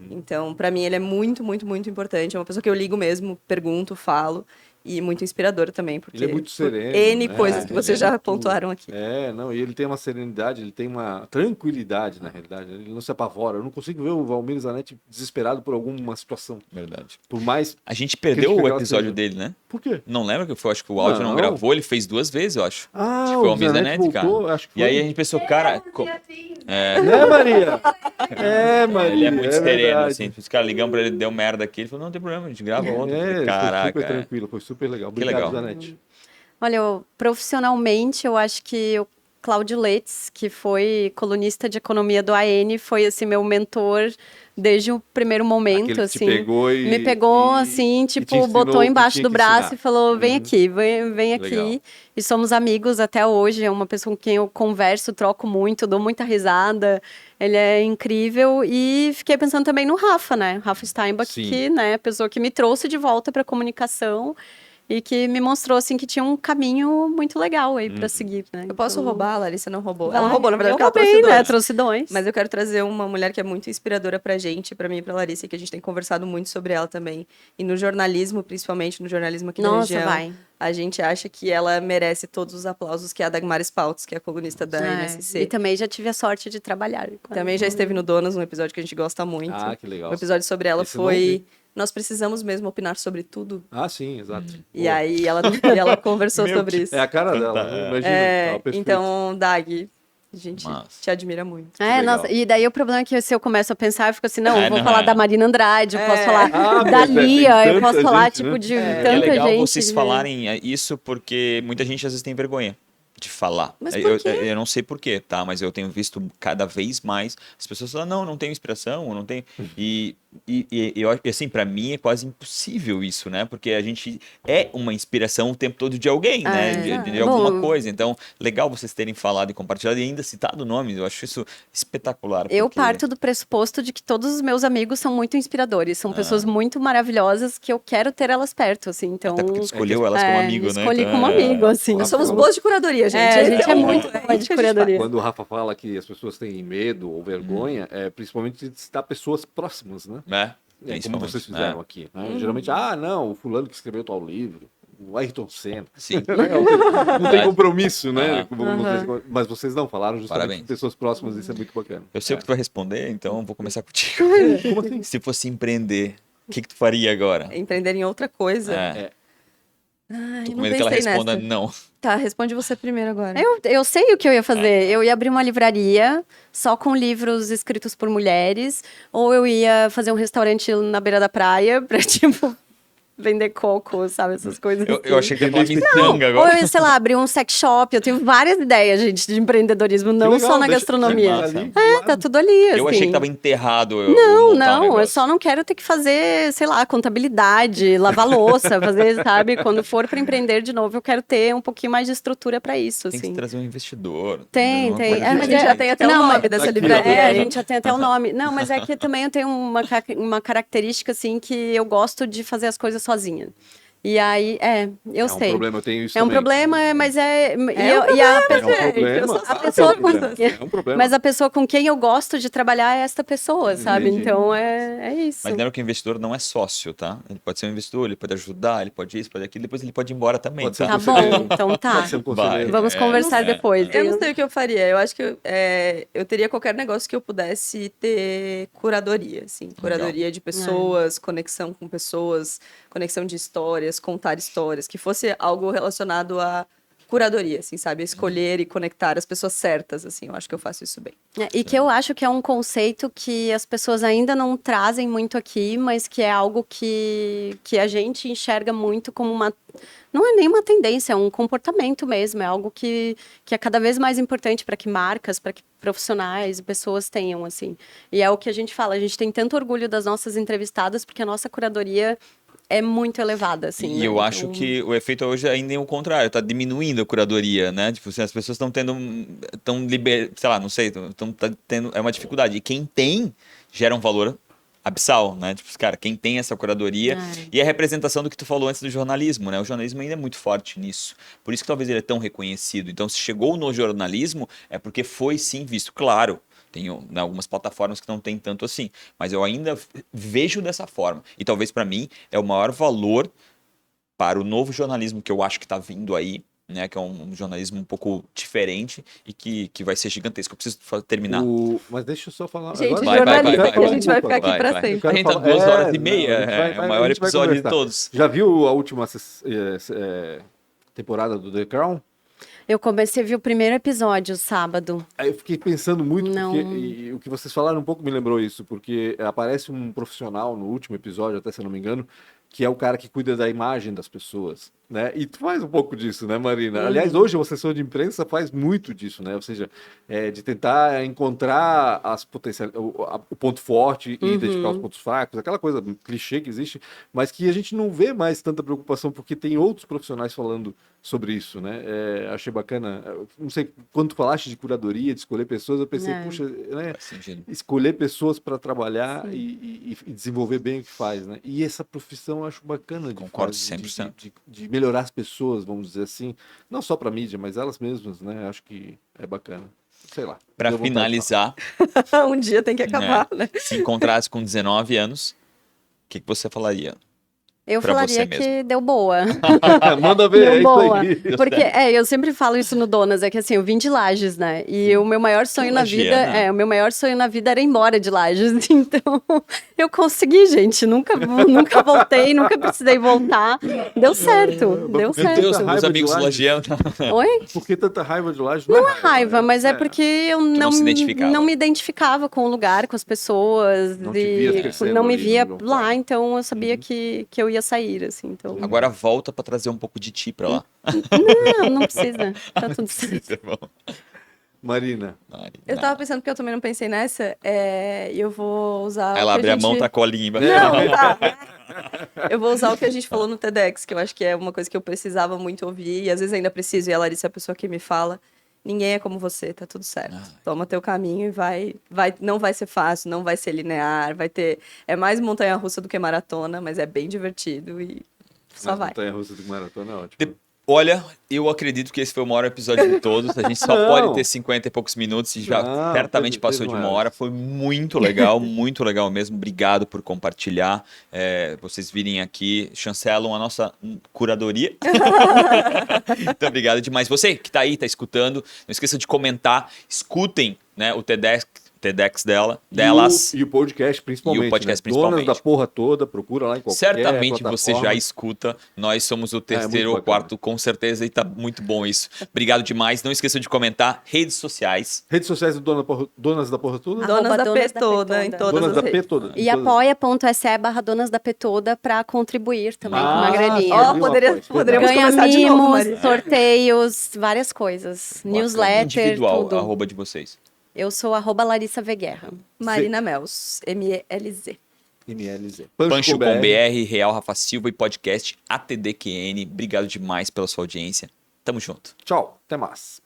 Então, pra mim, ele é muito, muito, muito importante. É uma pessoa que eu ligo mesmo, pergunto, falo. E muito inspirador também, porque Ele é muito por sereno, N né? coisas que Ele vocês é já muito- pontuaram aqui. Não, e ele tem uma serenidade, ele tem uma tranquilidade, na realidade. Ele não se apavora. Eu não consigo ver o Valmir Zanetti desesperado por alguma situação. Verdade. Por mais. A gente perdeu Crítica o que ela episódio seja. dele, né? Por quê? Não lembra que foi? Acho que o áudio não Não. gravou, ele fez 2 vezes, eu acho. Ah, Acho que foi o Zanetti Zanetti, voltou, cara. acho que E aí foi. a gente pensou, cara. Né, Maria? É, Maria. Ele é muito sereno, verdade. assim. Os caras ligamos pra ele, deu merda aqui. Ele falou, não tem problema, a gente grava outro. É, foi Caraca. super tranquilo, foi super legal. Que Obrigado, legal. Zanetti. Olha, profissionalmente, eu acho que o Cláudio Letts, que foi colunista de economia do AN, foi assim meu mentor desde o primeiro momento, Aquele que te assim. pegou Me pegou assim, te tipo, ensinou botou o que embaixo tinha do que braço ensinar. e falou: "Vem aqui, vem Legal. aqui". E somos amigos até hoje, é uma pessoa com quem eu converso, troco muito, dou muita risada. Ele é incrível e fiquei pensando também no Rafa, né? Rafa Steinbach, Sim. que, né, a pessoa que me trouxe de volta para comunicação. E que me mostrou, assim, que tinha um caminho muito legal aí pra seguir, né? Eu posso Então, roubar, a Larissa não roubou. vai. Ela roubou, na verdade, Eu porque ela roubei, trouxe né? dois. Trouxe dois. Mas eu quero trazer uma mulher que é muito inspiradora pra gente, pra mim e pra Larissa, que a gente tem conversado muito sobre ela também. E no jornalismo, principalmente, no jornalismo aqui da Nossa, região, vai. a gente acha que ela merece todos os aplausos, que é a Dagmar Spaltz, que é a colunista da É, NSC. e também já tive a sorte de trabalhar. com Também ela. já esteve no Donas, um episódio que a gente gosta muito. Ah, que legal. O episódio sobre ela Esse eu não foi... vi. Nós precisamos mesmo opinar sobre tudo. Ah, sim, exato. E Boa. aí ela conversou sobre isso. É a cara dela, né? Imagina. É, Tá perfeito. então, Dag, a gente Massa. te admira muito. É, legal. nossa, e daí o problema é que se eu começo a pensar, eu fico assim, não, É, eu vou não, falar é. da Marina Andrade, eu posso falar Ah, da mas tem Lia, eu tanta posso falar, gente, tipo, né? de E é tanta legal gente. vocês falarem isso porque muita gente às vezes tem vergonha de falar. Mas por quê? Eu não sei porquê, tá? Mas eu tenho visto cada vez mais as pessoas falam, não tenho inspiração, não tenho... E eu acho que, assim, pra mim é quase impossível isso, né? Porque a gente é uma inspiração o tempo todo de alguém, né? De alguma Bom, coisa. Então, legal vocês terem falado e compartilhado e ainda citado nomes. Eu acho isso espetacular. Eu porque- parto do pressuposto de que todos os meus amigos são muito inspiradores, Ah. são pessoas muito maravilhosas que eu quero ter elas perto, assim, então... Até porque tu escolheu elas como amigo, né? escolhi Então, como amigo, assim. Nós somos boas de curadoria, gente. É, a gente é Então, muito é boa isso de que a gente curadoria. Quando o Rafa fala que as pessoas têm medo ou vergonha, é principalmente de citar pessoas próximas, né? É, Como principalmente, vocês fizeram né? aqui. Né? Geralmente, não, o fulano que escreveu tal livro, o Ayrton Senna. Sim. Não tem compromisso, né? Aham. Como mas vocês não falaram justamente Parabéns. com pessoas próximas, isso é muito bacana. Eu sei o que tu vai responder, então eu vou começar contigo. Como assim? Se fosse empreender, O que tu faria agora? Empreender em outra coisa. Ai, Tô com não medo que ela pensei responda nessa. não. Tá, responde você primeiro agora. Eu sei o que eu ia fazer. Eu ia abrir uma livraria só com livros escritos por mulheres, ou eu ia fazer um restaurante na beira da praia pra, tipo, vender coco, sabe? Essas coisas Eu assim. achei que ia falar Vender pitanga Ou agora. eu ia, sei lá, abrir um sex shop. Eu tenho várias ideias, gente, de empreendedorismo, Que não legal, só na deixa- gastronomia. massa. ali, Tá tudo ali, assim. Eu achei que tava enterrado. Não, montar um não, eu negócio. só não quero ter que fazer, sei lá, contabilidade, lavar louça, fazer, sabe? Quando for para empreender de novo, eu quero ter um pouquinho mais de estrutura para isso, Tem que assim. trazer um investidor. Tem, Uma tem. coisa É, assim. mas A gente já tem até o Não, nome mas- dessa Aqui, ó. livraria. É, a hein? gente já tem até o nome. Não, mas é que também eu tenho uma característica, assim, que eu gosto de fazer as coisas sozinha. E aí, eu É um sei. problema, eu tenho isso É um também. problema, mas é. É um e a É um pessoa, problema. eu sou a pessoa com, É um problema. mas a pessoa com quem eu gosto de trabalhar é esta pessoa, sabe? Entendi. Então é isso. Mas lembra que o investidor não é sócio, tá? Ele pode ser um investidor, ele pode ajudar, ele pode isso, pode aquilo, depois ele pode ir embora também, Pode ser tá? Tá bom, conselheiro. então tá. Pode ser um conselheiro. Vamos conversar depois. Eu não sei o que eu faria. Eu acho que eu teria qualquer negócio que eu pudesse ter curadoria, assim. Curadoria de pessoas, conexão com pessoas, conexão de histórias, contar histórias, que fosse algo relacionado à curadoria, assim, sabe? A escolher e conectar as pessoas certas, assim. Eu acho que eu faço isso bem. E que eu acho que é um conceito que as pessoas ainda não trazem muito aqui, mas que é algo que a gente enxerga muito como uma. Não é nem uma tendência, é um comportamento mesmo, é algo que é cada vez mais importante para que marcas, para que profissionais e pessoas tenham, assim. E é o que a gente fala, a gente tem tanto orgulho das nossas entrevistadas, porque a nossa curadoria é muito elevada, assim. E né? eu acho Então, que o efeito hoje ainda é o contrário, tá diminuindo a curadoria, né? Tipo, assim, as pessoas estão tendo, sei lá, não sei, estão tendo, é uma dificuldade. E quem tem, gera um valor abissal, né? Tipo, cara, quem tem essa curadoria e a representação do que tu falou antes do jornalismo, né? O jornalismo ainda é muito forte nisso. Por isso que talvez ele é tão reconhecido. Então, se chegou no jornalismo, é porque foi sim visto. Claro, tem algumas plataformas que não tem tanto assim, mas eu ainda vejo dessa forma. E talvez para mim é o maior valor para o novo jornalismo que eu acho que está vindo aí, né? Que é um jornalismo um pouco diferente e que vai ser gigantesco. Eu preciso terminar. Mas deixa eu só falar. Gente, agora... Vai, jornalista, vai, que a gente vai ficar aqui Vai, pra vai. sempre. Eu quero A gente tá falar- 2 horas é, e meia, não, a gente vai- é o a maior gente vai episódio de conversar. todos. Já viu a última temporada do The Crown? Eu comecei a ver o primeiro episódio sábado. Aí eu fiquei pensando muito, Não. porque e o que vocês falaram um pouco me lembrou isso, porque aparece um profissional no último episódio, até se eu não me engano, que é o cara que cuida da imagem das pessoas, né? E tu faz um pouco disso, né, Marina? Aliás, hoje o assessor de imprensa faz muito disso, né? Ou seja, de tentar encontrar o ponto forte e identificar os pontos fracos, aquela coisa clichê que existe, mas que a gente não vê mais tanta preocupação, porque tem outros profissionais falando sobre isso, né? Achei bacana. Não sei, quando tu falaste de curadoria, de escolher pessoas, eu pensei, puxa, né? Faz sentido. Escolher pessoas para trabalhar e desenvolver bem o que faz, né? E essa profissão eu acho bacana de Concordo fazer, 100%. de melhorar as pessoas, vamos dizer assim, não só para mídia, mas elas mesmas, né? Acho que é bacana. Sei lá. Para deu vontade de finalizar, Um dia tem que acabar, né? se encontrasse com 19 anos, o que você falaria? Eu Pra falaria você que mesmo. deu boa. falar. Manda ver, Deu é isso boa. aí. Porque, eu sempre falo isso no Donas, é que assim, eu vim de Lages, né? E o meu maior sonho na vida, lagiana. o meu maior sonho na vida era ir embora de Lages. Então, eu consegui, gente. Nunca voltei, nunca precisei voltar. Deu certo, deu Meu certo. Deus, Raiva meus de amigos Lages. lagianos. Oi? Por que tanta raiva de Lages? Não é raiva, né? mas é porque eu não se identificava. não me identificava com o lugar, com as pessoas. Não te via crescendo não me ali via no local. lá, então eu sabia que eu ia sair, assim. Então, Agora volta para trazer um pouco de ti para lá. não precisa. Tá tudo certo. Tá bom. Marina, Eu tava pensando, porque eu também não pensei nessa, e eu vou usar. Ela o que abre a mão, gente... tá a colinha embaixo. Não, tá. Eu vou usar o que a gente falou no TEDx, que eu acho que é uma coisa que eu precisava muito ouvir, e às vezes ainda preciso, e a Larissa é a pessoa que me fala. Ninguém é como você, tá tudo certo. Toma teu caminho e vai, não vai ser fácil, não vai ser linear, vai ter. É mais montanha-russa do que maratona, mas é bem divertido e só mas vai. montanha-russa de maratona é ótimo. Olha, eu acredito que esse foi o maior episódio de todos. A gente só Não. pode ter 50 e poucos minutos e já Não, certamente teve passou de uma mais. hora. Foi muito legal mesmo. Obrigado por compartilhar. Vocês virem aqui, chancelam a nossa curadoria. Então, obrigado demais. Você que tá aí, tá escutando, não esqueça de comentar. Escutem, né, o TEDx TEDx delas. E o podcast, principalmente. E o podcast, né? principalmente. Donas da porra toda, procura lá em qualquer Certamente você plataforma. já escuta. Nós somos o terceiro muito ou quarto, com certeza, e tá muito bom isso. Obrigado demais. Não esqueça de comentar. Redes sociais. Redes sociais do Donas da Porra Toda? Arroba Donas da Donas P da toda, P em toda. todas Donas as da redes. P toda. E apoia.se/Donas da P toda pra contribuir também com uma graninha. Ó, Viu, poderíamos Ganha começar de novo, mimos, Maria. sorteios, várias coisas. Newsletter, Individual, tudo. arroba de vocês. Eu sou @Larissa Veguerra. Marina Mels, MELZ. MLZ. Pancho com BR. BR, Real Rafa Silva e podcast ATDQN. Obrigado demais pela sua audiência. Tamo junto. Tchau, até mais.